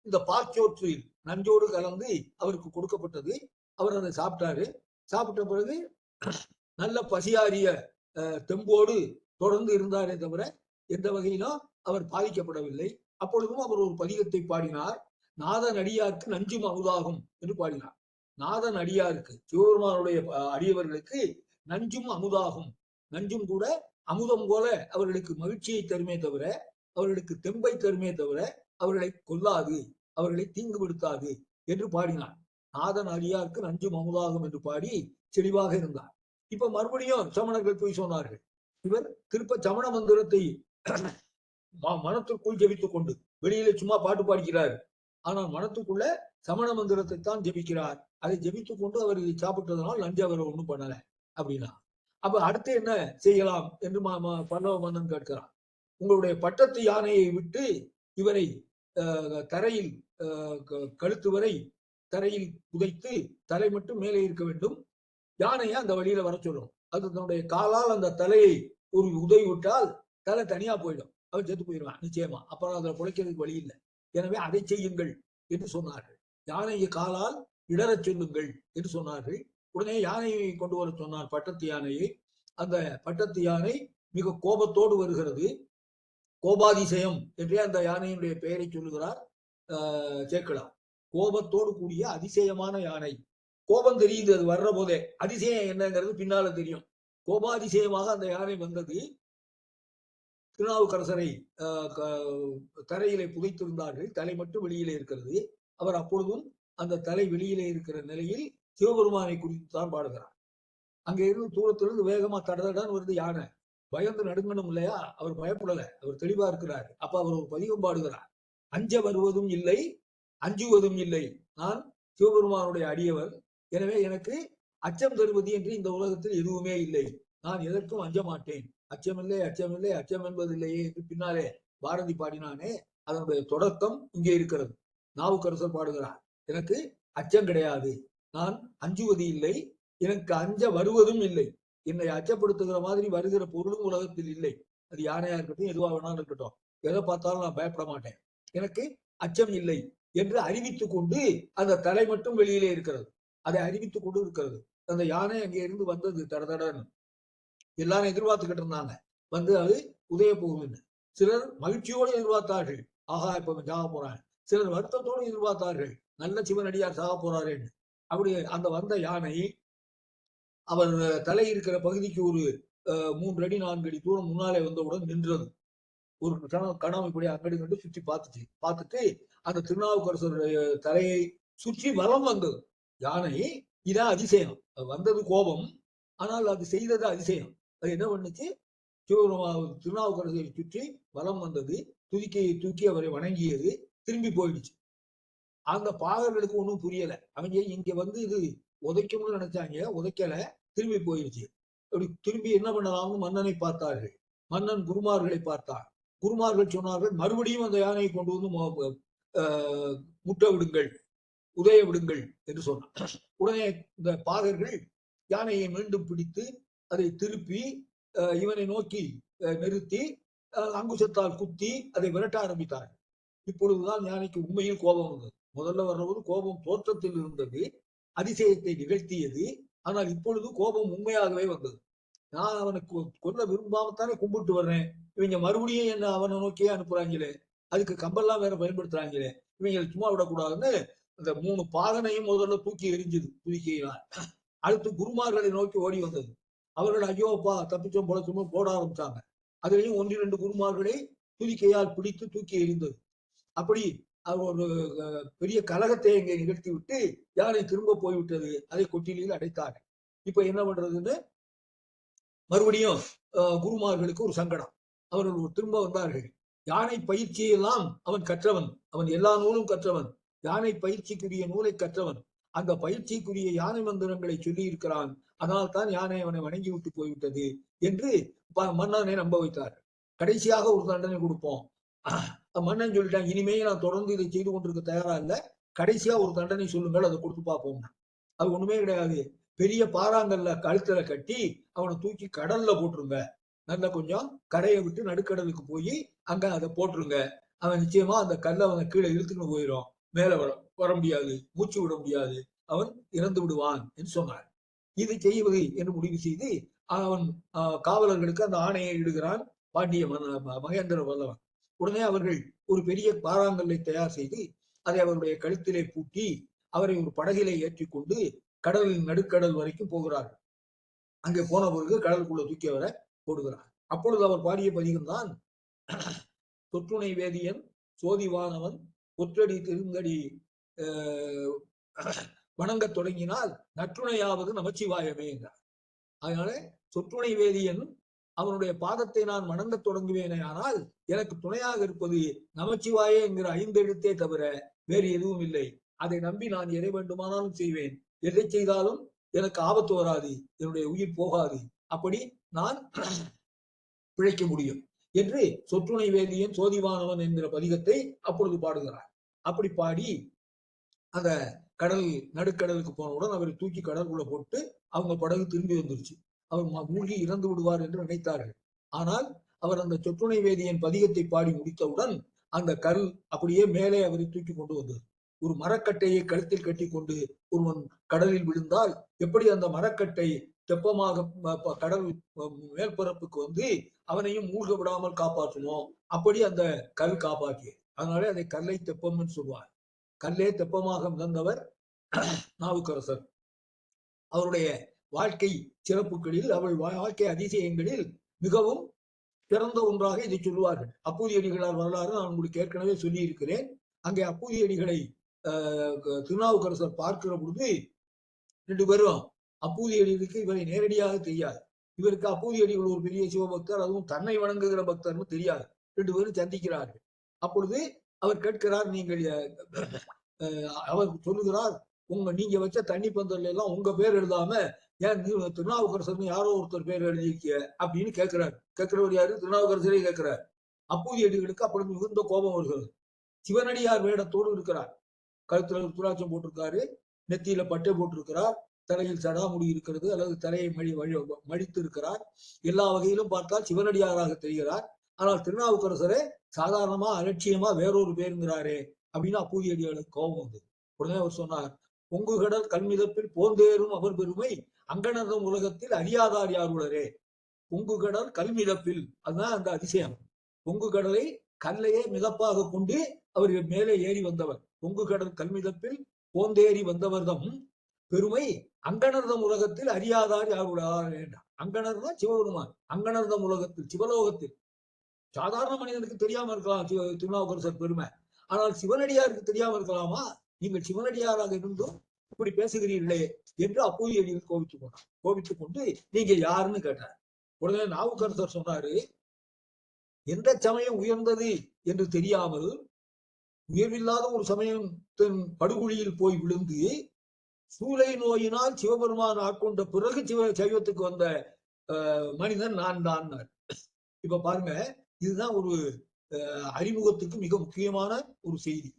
இந்த பாற்சோற்றில் நஞ்சோடு கலந்து அவருக்கு கொடுக்கப்பட்டது. அவர் அதை சாப்பிட்டாரு. சாப்பிட்ட பிறகு நல்ல பசியாரிய தெம்போடு தொடர்ந்து இருந்தாரே தவிர எந்த வகையிலும் அவர் பாதிக்கப்படவில்லை. அப்பொழுதும் அவர் ஒரு பதிகத்தை பாடினார். நாதன் அடியாருக்கு நஞ்சும் அமுதாகும் என்று பாடினார். நாதன் அடியாருக்கு, சிவபெருமானுடைய அடியவர்களுக்கு நஞ்சும் அமுதாகும். நஞ்சும் கூட அமுதம் போல அவர்களுக்கு மகிழ்ச்சியை தருமே தவிர, அவர்களுக்கு தெம்பை தருமே தவிர அவர்களை கொல்லாது, அவர்களை தீங்கு விடுத்தாது என்று பாடினார். நாதன் அடியாருக்கு நஞ்சும் அமுதாகும் என்று பாடி தெளிவாக இருந்தார். இப்ப மறுபடியும் சமணர்கள் போய் சொன்னார்கள். இவர் திருப்ப சமண மந்திரத்தை மனத்திற்குள் ஜெபித்துக் கொண்டு, வெளியில சும்மா பாட்டு பாடிக்கிறார், ஆனால் மனத்துக்குள்ள சமண மந்திரத்தை தான் ஜெபிக்கிறார். அதை ஜெபித்துக் கொண்டு அவர் இதை சாப்பிட்டதனால் நஞ்சு அவர் ஒண்ணும் பண்ணல அப்படின்னா, அப்ப அடுத்து என்ன செய்யலாம் என்று பல்லவ மன்னன் கேட்கிறான். உங்களுடைய பட்டத்து யானையை விட்டு இவரை தரையில் கழுத்து வரை தரையில் புதைத்து தலை மட்டும் மேலே இருக்க வேண்டும். யானையை அந்த வழியில வர சொல்லும். அது தன்னுடைய காலால் அந்த தலையை ஒரு உதவி விட்டால் தலை தனியா போயிடும், அவர் செத்து போயிடுவான் நிச்சயமா. அப்புறம் அதுல குலைக்கிறதுக்கு வழி இல்லை. எனவே அதை செய்யுங்கள் என்று சொன்னார்கள். யானையை காலால் இடறச் சொல்லுங்கள் என்று சொன்னார்கள். உடனே யானையை கொண்டு வர சொன்னார், பட்டத்து யானையை. அந்த பட்டத்து யானை மிக கோபத்தோடு வருகிறது. கோபாதிசயம் என்றே அந்த யானையினுடைய பெயரை சொல்லுகிறார் சேக்கிழார். கோபத்தோடு கூடிய அதிசயமான யானை. கோபம் தெரியுது அது வர்ற போதே, அதிசயம் என்னங்கிறது பின்னால தெரியும். கோபாதிசயமாக அந்த யானை வந்தது. திருநாவுக்கரசரை தரையிலே புதைத்திருந்தார்கள், தலை மட்டும் வெளியிலே இருக்கிறது. அவர் அப்பொழுதும் அந்த தலை வெளியிலே இருக்கிற நிலையில் சிவபெருமானை குறித்து தான் பாடுகிறார். அங்க இருந்து தூரத்திலிருந்து வேகமா தடதடான்னு வருது யானை. பயந்து நடுங்கணும் இல்லையா? அவர் பயப்படல, அவர் தெளிவா இருக்கிறார். அப்ப அவர் ஒரு பதிகம் பாடுகிறார். அஞ்ச வருவதும் இல்லை, அஞ்சுவதும் இல்லை, நான் சிவபெருமானுடைய அடியவர், எனவே எனக்கு அச்சம் தருவது என்று இந்த உலகத்தில் எதுவுமே இல்லை, நான் எதற்கும் அஞ்ச மாட்டேன், அச்சமில்லை அச்சமில்லை அச்சம் என்பதில்லையே என்று பின்னாலே பாரதி பாடினானே, அதனுடைய தொடக்கம் இங்கே இருக்கிறது. நாவுக்கரசர் பாடுகிறார், எனக்கு அச்சம் கிடையாது, நான் அஞ்சுவது இல்லை, எனக்கு அஞ்ச வருவதும் இல்லை, என்னை அச்சப்படுத்துகிற மாதிரி வருகிற பொருளும் உலகத்தில் இல்லை. அது யானையா இருக்கட்டும், எதுவா வேணாலும் இருக்கட்டும், எதை பார்த்தாலும் நான் பயப்பட மாட்டேன், எனக்கு அச்சம் இல்லை என்று அறிவித்துக் கொண்டு அந்த தலை மட்டும் வெளியிலே இருக்கிறது. அதை அறிவித்துக் கொண்டு இருக்கிறது. அந்த யானை அங்கே இருந்து வந்தது தடதடன்னு. எல்லாரும் எதிர்பார்த்துக்கிட்டு இருந்தாங்க. வந்து அது உதய போகுதுன்னு. சிலர் மகிழ்ச்சியோடு எதிர்பார்த்தார்கள், ஆஹா இப்ப சாக போறாங்க. சிலர் வருத்தத்தோடு எதிர்பார்த்தார்கள், நல்ல சிவனடியார் சாக போறாருன்னு. அப்படி அந்த வந்த யானை அவர் தலை இருக்கிற பகுதிக்கு ஒரு 3 அடி 4 அடி தூரம் முன்னாலே வந்தவுடன் நின்றது. ஒரு கணம் இப்படி அங்கடி கண்டு சுற்றி பார்த்துச்சு. பார்த்துட்டு அந்த திருநாவுக்கரசருடைய தலையை சுற்றி வலம் வந்தது யானை. இதான் அதிசயம். அது வந்தது கோபம், ஆனால் அது செய்தது அதிசயம். அது என்ன பண்ணுச்சு, திருநாவுக்கரசரை சுற்றி வலம் வந்தது, துதிக்கையை தூக்கி அவரை வணங்கியது, திரும்பி போயிடுச்சு. அந்த பாகர்களுக்கு ஒன்றும் புரியல. அவங்க இங்க வந்து இது உதைக்கும்னு நினைச்சாங்க, உதைக்கல, திரும்பி போயிடுச்சு. அப்படி திரும்பி என்ன பண்ணலாம்னு மன்னனை பார்த்தார்கள். மன்னன் குருமார்களை பார்த்தார். குருமார்கள் சொன்னார்கள், மறுபடியும் அந்த யானையை கொண்டு வந்து முட்ட விடுங்கள், உதய விடுங்கள் என்று சொன்னார். உடனே இந்த பாகர்கள் யானையை மீண்டும் பிடித்து அதை திருப்பி இவனை நோக்கி நிறுத்தி அங்குசத்தால் குத்தி அதை விரட்ட ஆரம்பித்தார். இப்பொழுதுதான் யானைக்கு உண்மையில் கோபம் வந்தது. முதல்ல வர்றபோது கோபம் தோற்றத்தில் இருந்தது, அதிசயத்தை நிகழ்த்தியது. ஆனால் இப்பொழுது கோபம் உண்மையாகவே வந்தது. நான் அவனுக்கு கொல்ல விரும்பாமத்தானே கும்பிட்டு வர்றேன், இவங்க மறுபடியும் என்ன அவனை நோக்கியே அனுப்புறாங்களே, அதுக்கு கம்பெல்லாம் வேற பயன்படுத்துறாங்களே, இவங்களை சும்மா விடக்கூடாதுன்னு அந்த 3 பாகனையும் முதல்ல தூக்கி எரிஞ்சது துதிக்கையினால். அடுத்து குருமார்களை நோக்கி ஓடி வந்தது. அவர்கள் ஐயோப்பா தப்பிச்சோம் பொழைச்சோமோ போட ஆரம்பிச்சாங்க. அதுலயும் 1-2 குருமார்களை துதிக்கையால் பிடித்து தூக்கி எறிந்தது. அப்படி ஒரு பெரிய கலகத்தை இங்கே நிகழ்த்தி விட்டு யானை திரும்ப போய்விட்டது. அதை கொட்டிலில் அடைத்தார்கள். இப்ப என்ன பண்றதுன்னு மறுபடியும் குருமார்களுக்கு ஒரு சங்கடம். அவர்கள் திரும்ப வந்தார்கள். யானை பயிற்சியெல்லாம் அவன் கற்றவன், அவன் எல்லா நூலும் கற்றவன், யானை பயிற்சிக்குரிய நூலை கற்றவன். அந்த பயிற்சிக்குரிய யானை மந்திரங்களை சொல்லி இருக்கிறான். அதனால் தான் யானை அவனை வணங்கி விட்டு போய்விட்டது என்று மன்னனை நம்ப வைத்தார். கடைசியாக ஒரு தண்டனை கொடுப்போம். மன்னன் சொல்லிட்டான், இனிமே நான் தொடர்ந்து இதை செய்து கொண்டிருக்க தயாரா இல்ல, கடைசியா ஒரு தண்டனை சொல்லுங்கள், அதை கொடுத்து பார்ப்போம். அது ஒண்ணுமே கிடையாது. பெரிய பாறாங்கல்ல கழுத்துல கட்டி அவனை தூக்கி கடல்ல போட்டுருங்க. நல்லா கொஞ்சம் கரையை விட்டு நடுக்கடலுக்கு போய் அங்க அதை போட்டுருங்க. அவன் நிச்சயமா அந்த கல்லை அவனை கீழே இழுத்துன்னு போயிடும், மேல வர முடியாது, மூச்சு விட முடியாது, அவன் இறந்து விடுவான் என்று சொன்னார். இது செய்வது என்று முடிவு செய்து அவன் காவலர்களுக்கு அந்த ஆணையை இடுகிறான் பாண்டிய மகேந்திர வல்லவன். உடனே அவர்கள் ஒரு பெரிய பாறாங்கல்லை தயார் செய்து அதை அவருடைய கழுத்திலே பூட்டி அவரை ஒரு படகிலே ஏற்றிக்கொண்டு கடலின் நடுக்கடல் வரைக்கும் போகிறார்கள். அங்கே போன பொழுது கடலுக்குள்ள தூக்கி அவரை போடுகிறார். அப்பொழுது அவர் பாடிய பதிகம் தான், தொற்றுணை வேதியன் சோதிவானவன் ஒற்றடி திருங்கடி வணங்கத் தொடங்கினால் நற்றுணையாவது நமச்சிவாயமே என்றார். அதனால சொற்றுணை வேதியன் அவனுடைய பாதத்தை நான் வணங்கத் தொடங்குவேனே, ஆனால் எனக்கு துணையாக இருப்பது நமச்சிவாயே என்கிற 5 எழுத்தே தவிர வேறு எதுவும் இல்லை. அதை நம்பி நான் எதை வேண்டுமானாலும் செய்வேன், எதை செய்தாலும் எனக்கு ஆபத்து வராது, என்னுடைய உயிர் போகாது, அப்படி நான் பிழைக்க முடியும் என்று சொற்றுணை வேதியன் சோதிவானவன் என்கிற பதிகத்தை அப்பொழுது பாடுகிறார். அப்படி பாடி அந்த கடல் நடுக்கடலுக்கு போனவுடன் அவரை தூக்கி கடலுக்குள்ள போட்டு அவங்க படகு திரும்பி வந்துருச்சு. அவர் மூழ்கி இறந்து விடுவார் என்று நினைத்தார்கள். ஆனால் அவர் அந்த சொற்றுணை வேதியன் பதிகத்தை பாடி முடித்தவுடன் அந்த கல் அப்படியே மேலே அவரை தூக்கி கொண்டு வந்தது. ஒரு மரக்கட்டையை கழுத்தில் கட்டி கொண்டு ஒருவன் கடலில் விழுந்தால் எப்படி அந்த மரக்கட்டை தெப்பமாக கடல் மேற்பரப்புக்கு வந்து அவனையும் மூழ்க விடாமல் காப்பாற்றுமோ, அப்படி அந்த கல் காப்பாற்றியது. அதனாலே அதை கல்லை தெப்பம்னு சொல்வார். கல்லே தெப்பமாக மிதந்தவர் நாவுக்கரசர். அவருடைய வாழ்க்கை சிறப்புகளில், அவள் வாழ்க்கை அதிசயங்களில் மிகவும் சிறந்த ஒன்றாக இதை சொல்லுவார்கள். அப்பூதியடிகளார் வரலாறு நான் உங்களுக்கு ஏற்கனவே சொல்லி இருக்கிறேன். அங்கே அப்பூதியடிகளை திருநாவுக்கரசர் பார்க்கிற பொழுது 2 பேரும், அப்பூதியடிகளுக்கு இவரை நேரடியாக தெரியாது, இவருக்கு அப்பூதியடிகள் ஒரு பெரிய சிவபக்தர், அதுவும் தன்னை வணங்குகிற பக்தர்னு தெரியாது. 2 பேரும் சந்திக்கிறார்கள். அப்பொழுது அவர் கேட்கிறார், நீங்கள் அவர் சொல்லுகிறார், நீங்க வச்ச தண்ணி பந்தல்ல எல்லாம் உங்க பேர் எழுதாம ஏன் திருநாவுக்கரசர் யாரோ ஒருத்தர் பேர் எழுதியிருக்க அப்படின்னு கேட்கிறார். கேட்கிறவர் யாரு? திருநாவுக்கரசரே கேட்கிறார். அப்பூதியடிகளுக்கு அப்பொழுது மிகுந்த கோபம் வருகிறது. சிவனடியார் வேடத்தோடு இருக்கிறார். கழுத்துல துராட்சம் போட்டிருக்காரு, நெத்தியில பட்டை போட்டிருக்கிறார், தலையில் சடாமுடி இருக்கிறது, அல்லது தலையை மடித்து இருக்கிறார். எல்லா வகையிலும் பார்த்தால் சிவனடியாராக தெரிகிறார். ஆனால் திருநாவுக்கரசரே சாதாரணமா அலட்சியமா வேறொரு பேருங்கிறாரே அப்படின்னு அப்பூதியடிகளுக்கு கோபம் வந்தது. உடனே அவர் சொன்னார், பொங்குகடல் கல்மிதப்பில் போந்தேறும் அவர் பெருமை அங்கனர்தம் உலகத்தில் அறியாதார் யார் உளரே. பொங்கு கடல் கல்மிதப்பில், அதுதான் அந்த அதிசயம். பொங்கு கடலை கல்லையே மிதப்பாக கொண்டு அவர் மேலே ஏறி வந்தவர். பொங்கு கடல் கல்மிதப்பில் போந்தேறி வந்தவர்தம் பெருமை அங்கணர்தம் உலகத்தில் அறியாதார் யாருடார் என்றார். அங்கணர் தான் சிவபெருமான். அங்கணர்தம் உலகத்தில், சிவலோகத்தில். சாதாரண மனிதனுக்கு தெரியாம இருக்கலாம் திருநாவுக்கரசர் பெருமை. ஆனால் சிவனடியாருக்கு தெரியாம இருக்கலாமா? நீங்கள் சிவனடியாராக இருந்தும் இப்படி பேசுகிறீர்களே என்று அப்போது எளியில் கோபித்துக் கொண்டு நீங்க யாருன்னு கேட்டார். உடனே நாவுக்கரசர் சொன்னாரு, எந்த சமயம் உயர்ந்தது என்று தெரியாமல் உயர்வில்லாத ஒரு சமயத்தின் படுகொலியில் போய் விழுந்து சூளை நோயினால் சிவபெருமான் ஆட்கொண்ட பிறகு சைவத்துக்கு வந்த மனிதன் நான் தான். இப்ப பாருங்க, இதுதான் ஒரு அறிமுகத்துக்கு மிக முக்கியமான ஒரு செய்தி.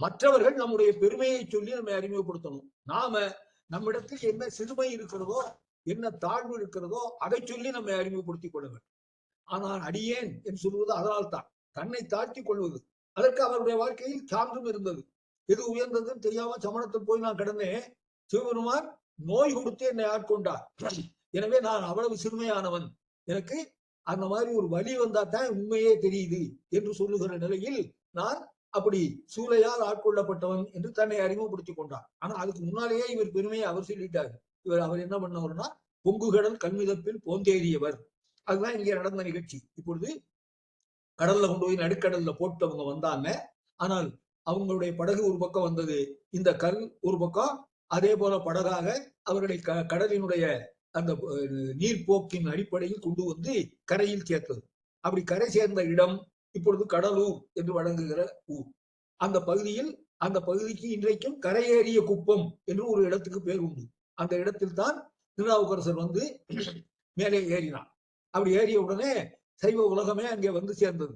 மற்றவர்கள் நம்முடைய பெருமையை சொல்லி நம்ம அறிமுகப்படுத்தணும். நாம நம்மிடத்தில் என்ன சிறுமை இருக்கிறதோ, என்ன தாழ்வு இருக்கிறதோ அதை சொல்லி நம்ம அறிமுகப்படுத்திக் கொள்ள வேண்டும். ஆனால் அடியேன் என்று சொல்வது அதனால் தான், தன்னை தாழ்த்தி கொள்வது. அதற்கு அவருடைய வாழ்க்கையில் சான்றும் இருந்தது. எது உயர்ந்ததுன்னு தெரியாம சமணத்தில் போய் நான் கிடந்தேன். சிவபெருமான் நோய் கொடுத்து என்னை ஆட்கொண்டார். எனவே நான் அவ்வளவு சிறுமையானவன், எனக்கு அந்த மாதிரி ஒரு வலி வந்தா தான் உண்மையே தெரியுது என்று சொல்லுகிற நிலையில் நான் அப்படி சூளையால் ஆட்கொள்ளப்பட்டவன் என்று தன்னை அறிமுகப்படுத்திக் கொண்டார். ஆனா அதுக்கு முன்னாலேயே இவர் பெருமையை அவர் சொல்லிட்டார். அவர் என்ன பண்ணவர்னா, பொங்குகடல் கல்மிதப்பில் போந்தேறியவர். அதுதான் இங்கே நடந்த நிகழ்ச்சி. இப்பொழுது கடல்ல கொண்டு போய் நடுக்கடல்ல போட்டு அவங்க வந்தாங்க. ஆனால் அவங்களுடைய படகு ஒரு பக்கம் வந்தது, இந்த கல் ஒரு பக்கம் அதே போல படகாக அவர்களை கடலினுடைய அந்த நீர்ப்போக்கின் அடிப்படையில் கொண்டு வந்து கரையில் சேர்த்தது. அப்படி கரை சேர்ந்த இடம் இப்பொழுது கடலூர் என்று வழங்குகிற ஊர். அந்த பகுதியில், அந்த பகுதிக்கு இன்றைக்கும் கரையேறிய குப்பம் என்று ஒரு இடத்துக்கு பேர் உண்டு. அந்த இடத்தில் தான் திருநாவுக்கரசர் வந்து மேலே ஏறினார். அப்படி ஏறிய உடனே சைவ உலகமே அங்கே வந்து சேர்ந்தது.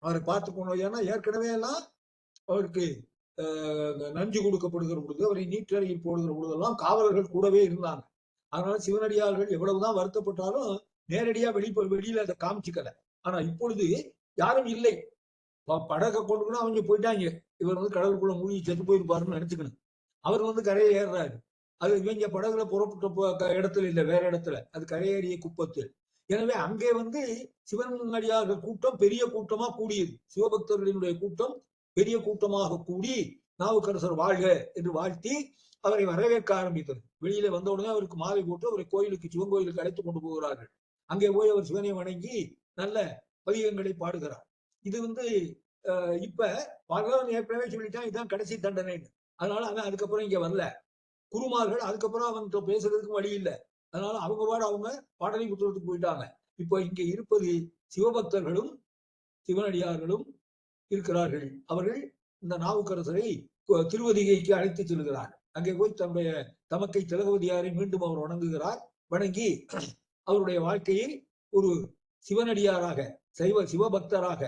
அவரை பார்த்து கொண்டு, ஏன்னா ஏற்கனவே எல்லாம் அவருக்கு நஞ்சு கொடுக்கப்படுகிற பொழுது, அவரை நீற்றறையில் போடுகிற பொழுதெல்லாம் காவலர்கள் கூடவே இருந்தாங்க. அதனால சிவனடியார்கள் எவ்வளவுதான் வருத்தப்பட்டாலும் நேரடியா வெளியில அதை காமிச்சுக்கல. ஆனா இப்பொழுது யாரும் இல்லை. படகை கொண்டு அவங்க போயிட்டாங்க. இவர் வந்து கடலுக்குள்ள மூழ்கி செத்து போயிருப்பாருன்னு நினைச்சுக்கணும். அவர் வந்து கரையை ஏறுறாரு. அது இவங்க படகுல புறப்பட்ட இடத்துல இல்லை, வேற இடத்துல, அது கரையேறிய குப்பத்தில். எனவே அங்கே வந்து சிவனடியார்கள் கூட்டம் பெரிய கூட்டமா கூடியது. சிவபக்தர்களினுடைய கூட்டம் பெரிய கூட்டமாக கூடி நாவுக்கரசர் வாழ்க என்று வாழ்த்தி அவரை வரவேற்க ஆரம்பித்தது. வெளியில வந்த உடனே அவருக்கு மாலை போட்டு அவரை கோயிலுக்கு, சிவன் கோயிலுக்கு அழைத்துக் கொண்டு போகிறார்கள். அங்கே போய் அவர் சிவனை வணங்கி நல்ல பதிகங்களை பாடுகிறார். இது வந்து இப்ப பகவான் ஏற்கனவே சொல்லிட்டான், இதுதான் கடைசி தண்டனைன்னு. அதனால அவன் அதுக்கப்புறம் இங்க வரல. குருமார்கள் அதுக்கப்புறம் அவன் பேசுறதுக்கு வழி இல்லை. அதனால அவங்க அவங்க பாடலை புத்தகத்துக்கு போயிட்டாங்க. இப்போ இங்க இருப்பது சிவபக்தர்களும் சிவனடியார்களும் இருக்கிறார்கள். அவர்கள் இந்த நாவுக்கரசரை திருவதிகைக்கு அழைத்து செல்கிறார். அங்கே போய் தன்னுடைய தமக்கை திலகவதியாரை மீண்டும் அவர் வணங்குகிறார். வணங்கி அவருடைய வாழ்க்கையை ஒரு சிவனடியாராக, சிவபக்தராக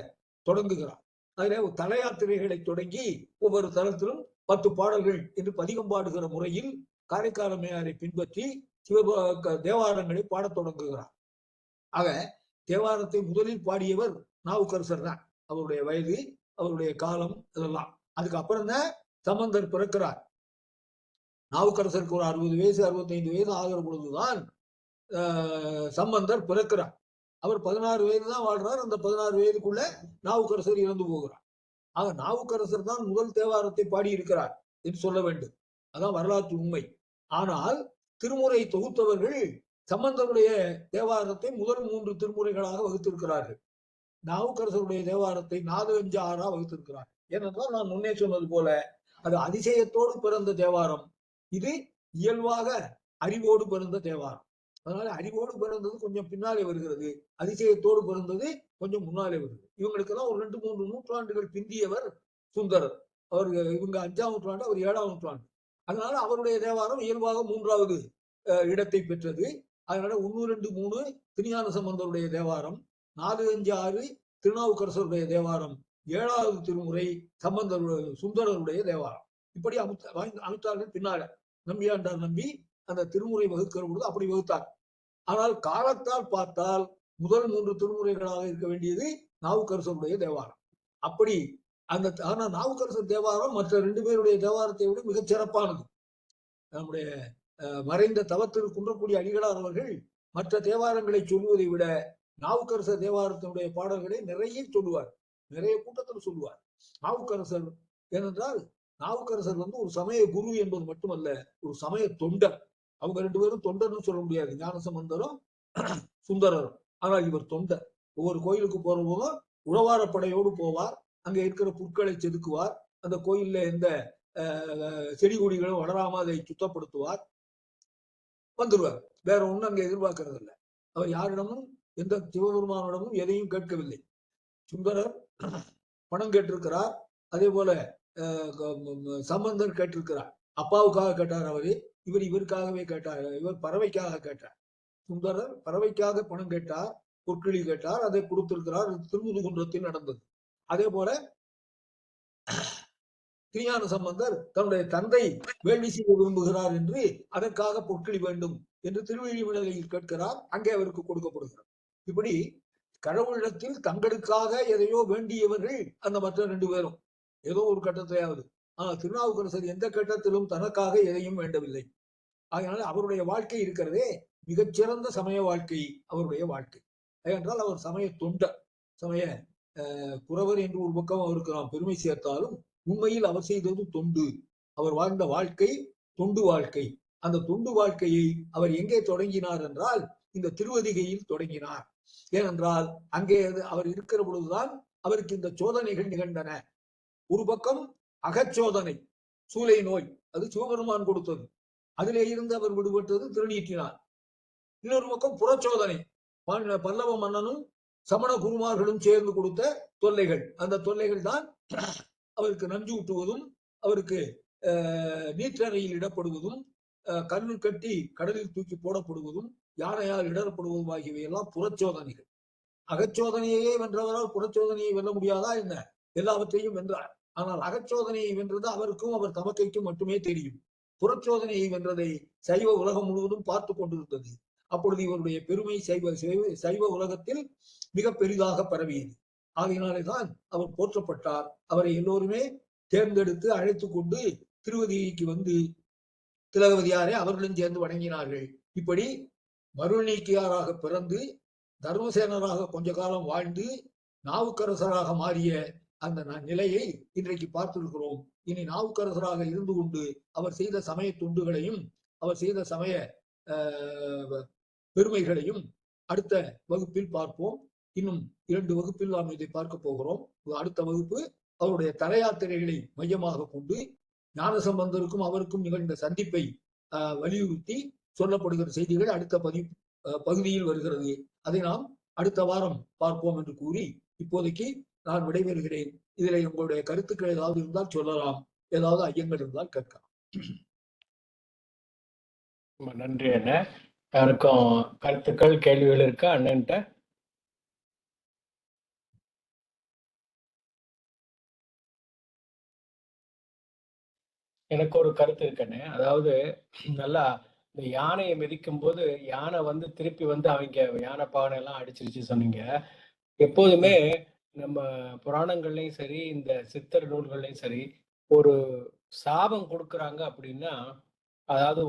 தொடங்குகிறார். அதுல தல யாத்திரைகளை தொடங்கி ஒவ்வொரு தளத்திலும் 10 பாடல்கள் என்று பதிகம் பாடுகிற முறையில் காரைக்காலமையாரை பின்பற்றி தேவாரங்களை பாடத் தொடங்குகிறார். ஆக தேவாரத்தை முதலில் பாடியவர் நாவுக்கரசர் தான். அவருடைய வயது, அவருடைய காலம் இதெல்லாம். அதுக்கப்புறம் தான் சம்பந்தர் பிறக்கிறார். நாவுக்கரசருக்கு ஒரு 60 வயசு 65 வயசு ஆகிற பொழுதுதான் சம்பந்தர் பிறக்கிறார். அவர் 16 வயது தான் வாழ்றார். அந்த 16 வயதுக்குள்ள நாவுக்கரசர் இறந்து போகிறார். ஆக நாவுக்கரசர் தான் முதல் தேவாரத்தை பாடியிருக்கிறார் என்று சொல்ல வேண்டும். அதான் வரலாற்று உண்மை. ஆனால் திருமுறை தொகுத்தவர்கள் சம்பந்தருடைய தேவாரத்தை முதல் 3 திருமுறைகளாக வகுத்திருக்கிறார்கள். நாவுக்கரசருடைய தேவாரத்தை 4, 5, 6 வகுத்திருக்கிறார். ஏனென்றால் நான் முன்னே சொன்னது போல அது அதிசயத்தோடு பிறந்த தேவாரம். இது இயல்பாக அறிவோடு பிறந்த தேவாரம். அதனால அறிவோடு பிறந்தது கொஞ்சம் பின்னாலே வருகிறது, அதிசயத்தோடு பிறந்தது கொஞ்சம் முன்னாலே வருகிறது. இவங்களுக்கெல்லாம் ஒரு 2-3 நூற்றாண்டுகள் பிந்தியவர் சுந்தரர். அவர் இவங்க 5ஆம் நூற்றாண்டு, அவர் 7ஆம் நூற்றாண்டு. அதனால அவருடைய தேவாரம் இயல்பாக 3வது இடத்தை பெற்றது. அதனால 1, 2, 3 திருஞான சம்பந்தருடைய தேவாரம், 4, 5, 6 திருநாவுக்கரசருடைய தேவாரம், 7வது திருமுறை சுந்தரருடைய தேவாரம். இப்படி அமைத்தார்கள். பின்னால நம்பியாண்டார் நம்பி அந்த திருமுறை வகுக்கிற பொழுது அப்படி வகுத்தார். ஆனால் காலத்தால் பார்த்தால் முதல் 3 திருமுறைகளாக இருக்க வேண்டியது நாவுக்கரசருடைய தேவாரம். அப்படி அந்த ஆனா நாவுக்கரசர் தேவாரம் மற்ற 2 பேருடைய தேவாரத்தை விட மிகச் சிறப்பானது. நம்முடைய மறைந்த தவத்தில் குன்றக்கூடிய அடிகளார் அவர்கள் மற்ற தேவாரங்களை சொல்வதை விட நாவுக்கரசர் தேவாரத்தினுடைய பாடல்களை நிறைய சொல்லுவார், நிறைய கூட்டத்தில் சொல்லுவார். நாவுக்கரசர் ஏனென்றால் நாவுக்கரசர் ஒரு சமய குரு என்பது மட்டுமல்ல, ஒரு சமய தொண்டர். அவங்க 2 பேரும் தொண்டர்னு சொல்ல முடியாது, ஞானசம்பந்தரும் சுந்தரரும். ஆனால் இவர் தொண்டர். ஒவ்வொரு கோயிலுக்கு போற போதும் உழவாரப்படையோடு போவார், அங்க இருக்கிற புற்களை செதுக்குவார், அந்த கோயில்ல எந்த செடி கொடிகளும் வளராம அதை சுத்தப்படுத்துவார், வந்துடுவார். வேற ஒண்ணும் அங்க எதிர்பார்க்கறது இல்லை. அவர் யாரிடமும் எந்த சிவபெருமானிடமும் எதையும் கேட்கவில்லை. சுந்தரர் பணம் கேட்டிருக்கிறார், அதே போல சம்பந்தர் கேட்டிருக்கிறார். அப்பாவுக்காக கேட்டார் அவரு, இவருக்காகவே கேட்டார். இவர் பறவைக்காக கேட்டார். சுந்தரர் பறவைக்காக பணம் கேட்டார், பொற்கிளி கேட்டார், அதை கொடுத்திருக்கிறார். திருமுதுகுன்றத்தில் நடந்தது. அதே போல திருஞான சம்பந்தர் தன்னுடைய தந்தை வேள்வி செய்ய விரும்புகிறார் என்று அதற்காக பொற்கிளி வேண்டும் என்று திருவெளிமலையில் கேட்கிறார், அங்கே அவருக்கு கொடுக்கப்படுகிறார். இப்படி கடவுளிடத்தில் தங்களுக்காக எதையோ வேண்டியவர்கள் அந்த மற்ற 2 பேரும் ஏதோ ஒரு கட்டத்தையாவது. ஆனால் திருநாவுக்கரசர் எந்த கட்டத்திலும் தனக்காக எதையும் வேண்டவில்லை. அதனால அவருடைய வாழ்க்கை இருக்கிறதே மிகச்சிறந்த சமய வாழ்க்கை அவருடைய வாழ்க்கை. ஏனென்றால் அவர் சமய தொண்டர், சமய குறவர் என்று ஒரு பக்கம் அவருக்கு நாம் பெருமை சேர்த்தாலும் உண்மையில் அவர் செய்தது தொண்டு. அவர் வாழ்ந்த வாழ்க்கை தொண்டு வாழ்க்கை. அந்த தொண்டு வாழ்க்கையை அவர் எங்கே தொடங்கினார் என்றால் இந்த திருவதிகையில் தொடங்கினார். ஏனென்றால் அங்கே அவர் இருக்கிற பொழுதுதான் அவருக்கு இந்த சோதனைகள் நிகழ்ந்தன. ஒரு பக்கம் அகச்சோதனை, சூளை நோய், அது சிவபெருமான் கொடுத்தது, அதிலே இருந்து அவர் விடுபட்டது திருநீற்றினார். இன்னொரு பக்கம் புறச்சோதனை, பல்லவ மன்னனும் சமண குருமார்களும் சேர்ந்து கொடுத்த தொல்லைகள். அந்த தொல்லைகள் தான் அவருக்கு நஞ்சு ஊட்டுவதும், அவருக்கு நீற்றறையில் இடப்படுவதும், கண்ணு கட்டி கடலில் தூக்கி போடப்படுவதும், யானையால் இடரப்படுவதும் ஆகியவை எல்லாம் புறச்சோதனைகள். அகச்சோதனையே வென்றவரால் புறச்சோதனையை வெல்ல முடியாதா என்ன? எல்லாவற்றையும் வென்றார். ஆனால் அகச்சோதனையை வென்றது அவருக்கும் அவர் தமக்கைக்கும் மட்டுமே தெரியும். புறச்சோதனையை வென்றதை சைவ உலகம் முழுவதும் பார்த்து கொண்டிருந்தது. அப்பொழுது இவருடைய பெருமை சைவ உலகத்தில் மிக பெரிதாக பரவியது. ஆகையினாலேதான் அவர் போற்றப்பட்டார். அவரை எல்லோருமே தேர்ந்தெடுத்து அழைத்து கொண்டு திருவதிகைக்கு வந்து திலகவதியாரே அவர்களும் சேர்ந்து வணங்கினார்கள். இப்படி மருள் நீக்கியாராக பிறந்து தர்மசேனராக கொஞ்ச காலம் வாழ்ந்து நாவுக்கரசராக மாறிய அந்த நிலையை இன்றைக்கு பார்த்திருக்கிறோம். இனி நாவுக்கரசராக இருந்து கொண்டு அவர் செய்த சமய தொண்டுகளையும் அவர் செய்த சமய பெருமைகளையும் அடுத்த வகுப்பில் பார்ப்போம். இன்னும் 2 வகுப்பில் நாம் இதை பார்க்க போகிறோம். அடுத்த வகுப்பு அவருடைய தல யாத்திரைகளை மையமாக கொண்டு ஞானசம்பந்தருக்கும் அவருக்கும் நிகழ்ந்த சந்திப்பை வலியுறுத்தி சொல்லப்படுகிற செய்திகள் அடுத்த பகுதியில் வருகிறது. அதை நாம் அடுத்த வாரம் பார்ப்போம் என்று கூறி இப்போதைக்கு நான் விடைபெறுகிறேன். இதில் உங்களுடைய கருத்துக்கள் ஏதாவது இருந்தால் சொல்லலாம், ஏதாவது ஐயங்கள் இருந்தால் கேட்கலாம். நன்றி அண்ணா. யாருக்கும் கருத்துக்கள் கேள்விகள் இருக்கா அண்ணன்ட்ட? எனக்கு ஒரு கருத்து இருக்கண்ணே. அதாவது நல்லா இந்த யானையை மிதிக்கும் போது யானை திருப்பி அவங்க யானை பானை எல்லாம் அடிச்சிருச்சு சொன்னீங்க. எப்போதுமே நம்ம புராணங்கள்லயும் சரி, இந்த சித்தர் நூல்கள்லயும் சரி, ஒரு சாபம் கொடுக்குறாங்க அப்படின்னா, அதாவது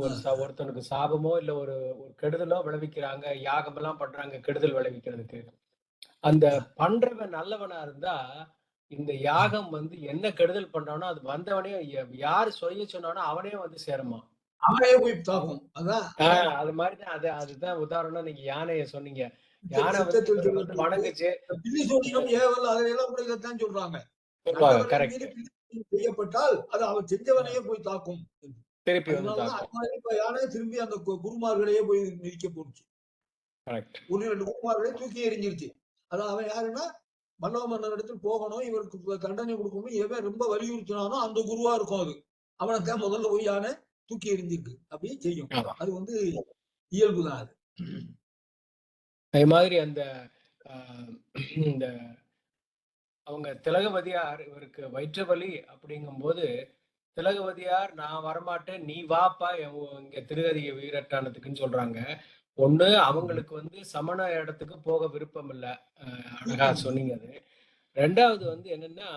ஒருத்தனுக்கு சாபமோ இல்ல ஒரு கெடுதலோ விளைவிக்கிறாங்க, யாகம் எல்லாம் பண்றாங்க கெடுதல் விளைவிக்கிறதுக்கு. அந்த பண்றவன் நல்லவனா இருந்தா இந்த யாகம் என்ன கெடுதல் பண்றானோ அது வந்தவனே யாரு சொல்ல சொன்னானோ அவனே சேருமா, அவனே போய் தாக்கும். அதான் அது மாதிரிதான். அதுதான் உதாரணம். நீங்க யானைய சொன்னீங்க. யானை வணங்குச்சு சொல்றாங்க. செய்யப்பட்டால் அது அவர் செஞ்சவனையே போய் தாக்கும். திருப்பி யானை திரும்பி அந்த குருமார்களையே போய் மிதிக்க போச்சு. 1-2 குருமார்களே தூக்கி எறிஞ்சிருச்சு. அதான் அவன் யாருன்னா மல்லவ மன்னர் இடத்தில் போகணும், இவருக்கு தண்டனை கொடுக்கணும், எவன் ரொம்ப வலியுறுத்தினானோ அந்த குருவா இருக்கும். அது அவனைத்தான் முதல்ல போய் யானை தூக்கி எறிஞ்சிருக்கு. அப்படியே செய்யும். அது இயல்புதான். அது அதே மாதிரி அந்த இந்த அவங்க திலகவதியார் இவருக்கு வயிற்று வலி அப்படிங்கும் போது திலகவதியார் நான் வரமாட்டேன், நீ வாப்பா இங்க திருவதிகை வீரட்டானத்துக்குன்னு சொல்றாங்க. ஒண்ணு அவங்களுக்கு சமண இடத்துக்கு போக விருப்பம் இல்லை, அழகா சொன்னீங்க. அது 2வது என்னன்னா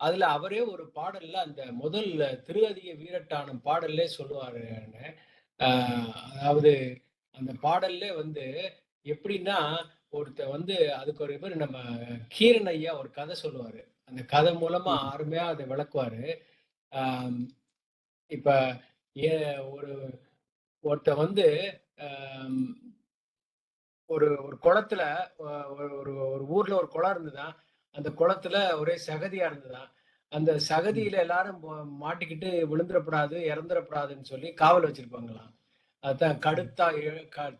அதுல அவரே ஒரு பாடல்ல அந்த முதல் திருவதிகை வீரட்டானம் பாடல்லே சொல்லுவாரு, அதாவது அந்த பாடல்ல வந்து எப்படின்னா ஒருத்தர் வந்து அதுக்கு ஒரு பேர் நம்ம கீரன் ஐயா ஒரு கதை சொல்லுவாரு. அந்த கதை மூலமா அருமையா அதை விளக்குவாரு. ஆம், இப்ப ஏ ஒரு ஒருத்தன் வந்து ஆம், ஒரு ஒரு குளத்துல ஒரு ஒரு ஒரு ஊர்ல ஒரு குளம் இருந்ததாம். அந்த குளத்துல ஒரே சகதியா இருந்ததாம். அந்த சகதியில எல்லாரும் மாட்டிக்கிட்டு விழுந்துறக்கூடாது, இறந்துறக்கூடாதுன்னு சொல்லி காவல் வச்சிருப்பாங்களாம். அதான்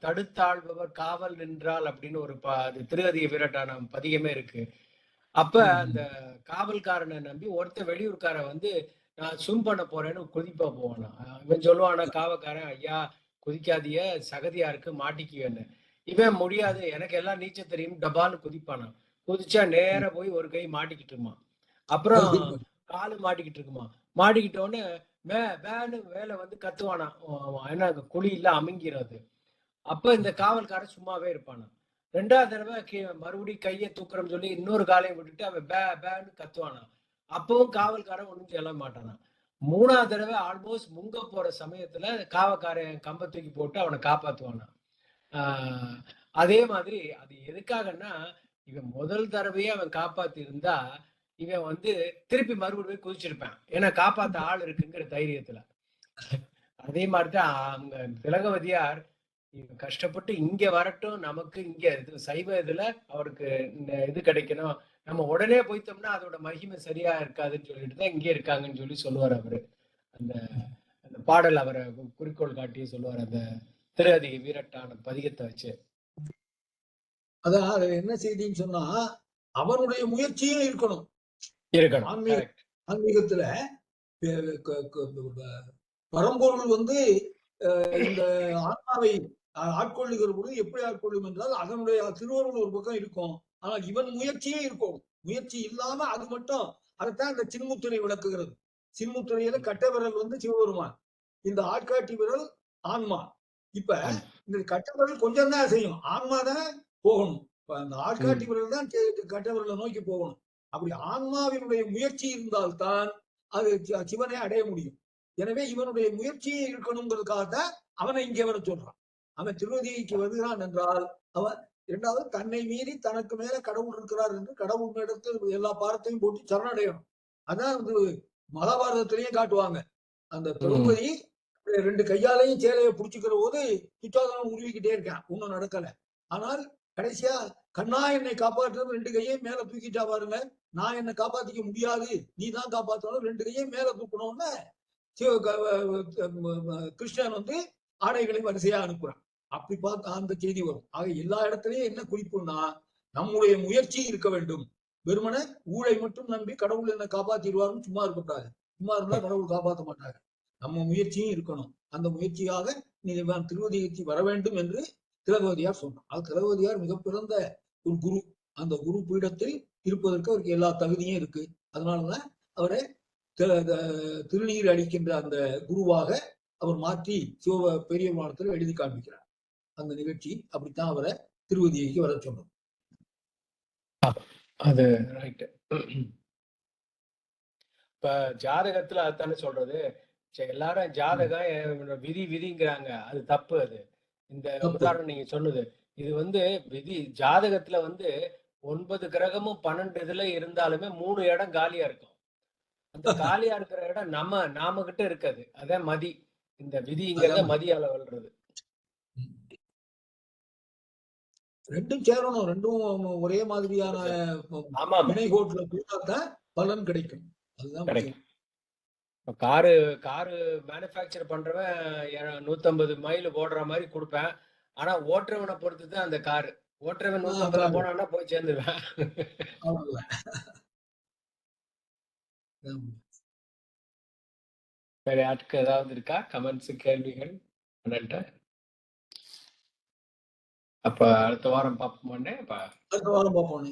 தடுத்தாள்பவர் காவல் நின்றால் அப்படின்னு ஒரு அது திருகதிக வீரட்டான பதிகமே இருக்கு. அப்ப அந்த காவல்காரனை நம்பி ஒருத்தன் வெளியூர்காரன் வந்து நான் ஸ்விம் பண்ண போறேன்னு குதிப்பா போவானா. இவன் சொல்லுவானா காவல்காரன், ஐயா குதிக்காதீய சகதியா இருக்கு மாட்டிக்குவேன்னு. இவன் முடியாது எனக்கு எல்லாம் நீச்சல் தெரியும் டபால்னு குதிப்பானா. குதிச்சா நேரா போய் ஒரு கை மாட்டிக்கிட்டுமா. அப்புறம் காலு மாட்டிக்கிட்டு இருக்குமா. மாட்டிக்கிட்டோன்னு வேன்னு மேல வந்து கத்துவானா. ஏன்னா குழியில அமுங்கிறது. அப்ப இந்த காவல்காரன் சும்மாவே இருப்பானா. 2வது தடவை மறுபடியும் கையை தூக்குறோம்னு சொல்லி இன்னொரு காலையும் விட்டுட்டு அவன் பேன்னு கத்துவானா. அப்பவும் காவல்காரன் ஒண்ணும் சொல்ல மாட்டானா. 3வது தடவை ஆல்மோஸ்ட் முங்க போற சமயத்துல காவல்காரன் கம்ப தூக்கி போட்டு அவனை காப்பாத்துவானா. ஆஹ் அதே மாதிரி அது எதுக்காகன்னா இவன் முதல் தடவையே அவன் காப்பாத்தி இருந்தா இவன் வந்து திருப்பி மறுபடியும் குதிச்சிருப்பான். ஏன்னா காப்பாத்த ஆள் இருக்குங்கிற தைரியத்துல. அதே மாதிரிதான் அங்க திலகவதியார் கஷ்டப்பட்டு இங்க வரட்டும் நமக்கு இங்க இது சைவ இதுல அவருக்கு இந்த இது கிடைக்கணும். நம்ம உடனே போய்த்தோம்னா அதோட மகிமை சரியா இருக்காதுன்னு சொல்லிட்டு தான் இங்கே இருக்காங்கன்னு சொல்லி சொல்லுவார் அவரு. அந்த அந்த பாடல் அவரை குறிக்கோள் காட்டியே சொல்லுவார் அந்த திருஅதிக வீரட்டான பதிகத்தை வச்சு. அதான் அதுல என்ன செய்தின்னு சொன்னா அவனுடைய முயற்சியும் இருக்கணும். ஆன்மீகத்துல பரம்பொருள் வந்து இந்த ஆன்மாவை ஆட்கொள்ளுகிற பொழுது எப்படி ஆட்கொள்ளும் என்றால் அதனுடைய திருவருள் ஒரு பக்கம் இருக்கும். ஆனால் இவன் முயற்சியே இருக்கும். முயற்சி இல்லாம அது மட்டும் அதைத்தான் இந்த சின்முத்திரை விளக்குகிறது. சின்முத்திரையில கட்ட விரல் வந்து சிவபெருமான், இந்த ஆட்காட்டி விரல் ஆன்மா. இப்ப இந்த கட்ட விரல் கொஞ்சம் தான் செய்யும், ஆன்மா தான் போகணும். அந்த ஆட்காட்டி விரல் தான் கட்ட விரலை நோக்கி போகணும். அப்படி ஆன்மாவினுடைய முயற்சி இருந்தால்தான் அது சிவனை அடைய முடியும். எனவே இவனுடைய முயற்சியே இருக்கணுங்கிறதுக்காகத்தான் அவனை இங்கே வர சொல்றான். அவன் திருவதிக்கு வருகிறான் என்றால் அவன் 2வது தன்னை மீறி தனக்கு மேல கடவுள் இருக்கிறார் என்று கடவுள் இடத்தில் எல்லா பாரத்தையும் போட்டு சரணடையணும். அதான் வந்து மகாபாரதத்திலையும் காட்டுவாங்க. அந்த திரௌபதி 2 கையாலையும் சேலையை புடிச்சுக்கிற போது துச்சாதனன் உருவிக்கிட்டே இருக்கான், ஒன்னும் நடக்கல. ஆனால் கடைசியா கண்ணா என்னை காப்பாற்றுறது 2 கையையும் மேல தூக்கிட்டா பாருங்க. நான் என்னை காப்பாத்திக்க முடியாது, நீ தான் காப்பாற்றணும். 2 கையையும் மேல தூக்கணும்னு கிருஷ்ணன் வந்து ஆடைகளை வரிசையா அனுப்புறான். அப்படி பார்த்து அந்த செய்தி வரும். ஆக எல்லா இடத்துலயும் என்ன குறிப்புன்னா நம்முடைய முயற்சி இருக்க வேண்டும். வெறுமன ஊழை மட்டும் நம்பி கடவுள் என்ன காப்பாத்திடுவாருன்னு சும்மா இருக்கக்கூடாது. சும்மா இருந்தா கடவுள் காப்பாற்ற மாட்டாரு. நம்ம முயற்சியும் இருக்கணும். அந்த முயற்சியாக நீ திருவதிக்கு வர வேண்டும் என்று திலகவதியார் சொன்னார். அது திலகவதியார் மிக பிறந்த ஒரு குரு. அந்த குரு பீடத்தில் இருப்பதற்கு அவருக்கு எல்லா தகுதியும் இருக்கு. அதனாலதான் அவரை திருநீர் அளிக்கின்ற அந்த குருவாக அவர் மாற்றி பெரிய புராணத்தில் எழுதி காண்பிக்கிறார். அந்த நிகழ்ச்சி அப்படித்தான் அவரை திருவதிக்கு வர சொன்னது. அது ரைட். இப்ப ஜாதகத்துல அதுதானே சொல்றது. எல்லாரும் ஜாதகம் விதிங்கிறாங்க, அது தப்பு. அது இந்த உதாரணம் நீங்க சொன்னது இது வந்து விதி. ஜாதகத்துல வந்து 9 கிரகமும் 12 இதுல இருந்தாலுமே 3 இடம் காலியா இருக்கும். அந்த காலியா இருக்கிற இடம் நாம கிட்ட இருக்காது. அதான் மதி. இந்த விதிங்கிறத மதியால வளர்றது. ரெண்டும் சேரணும். ரெண்டும் ஒரே மாதிரியான வினை கோட்டுல கூட்டாதான் பலன் கிடைக்கும். அதுதான் கிடைக்கும். காரு மேனுஃபேக்சர் பண்றவன் 150 மைல் ஓடுற மாதிரி கொடுப்பேன். ஆனா ஓட்டுறவனை பொறுத்துதான் அந்த காரு. ஓட்டுறவன் 150 போனான்னா போய் சேர்ந்துருவேன். வேற யாருக்கு ஏதாவது இருக்கா கமெண்ட்ஸ், கேள்விகள்? அப்ப அடுத்த வாரம் பார்ப்போம். அடுத்த வாரம் பார்ப்போம்.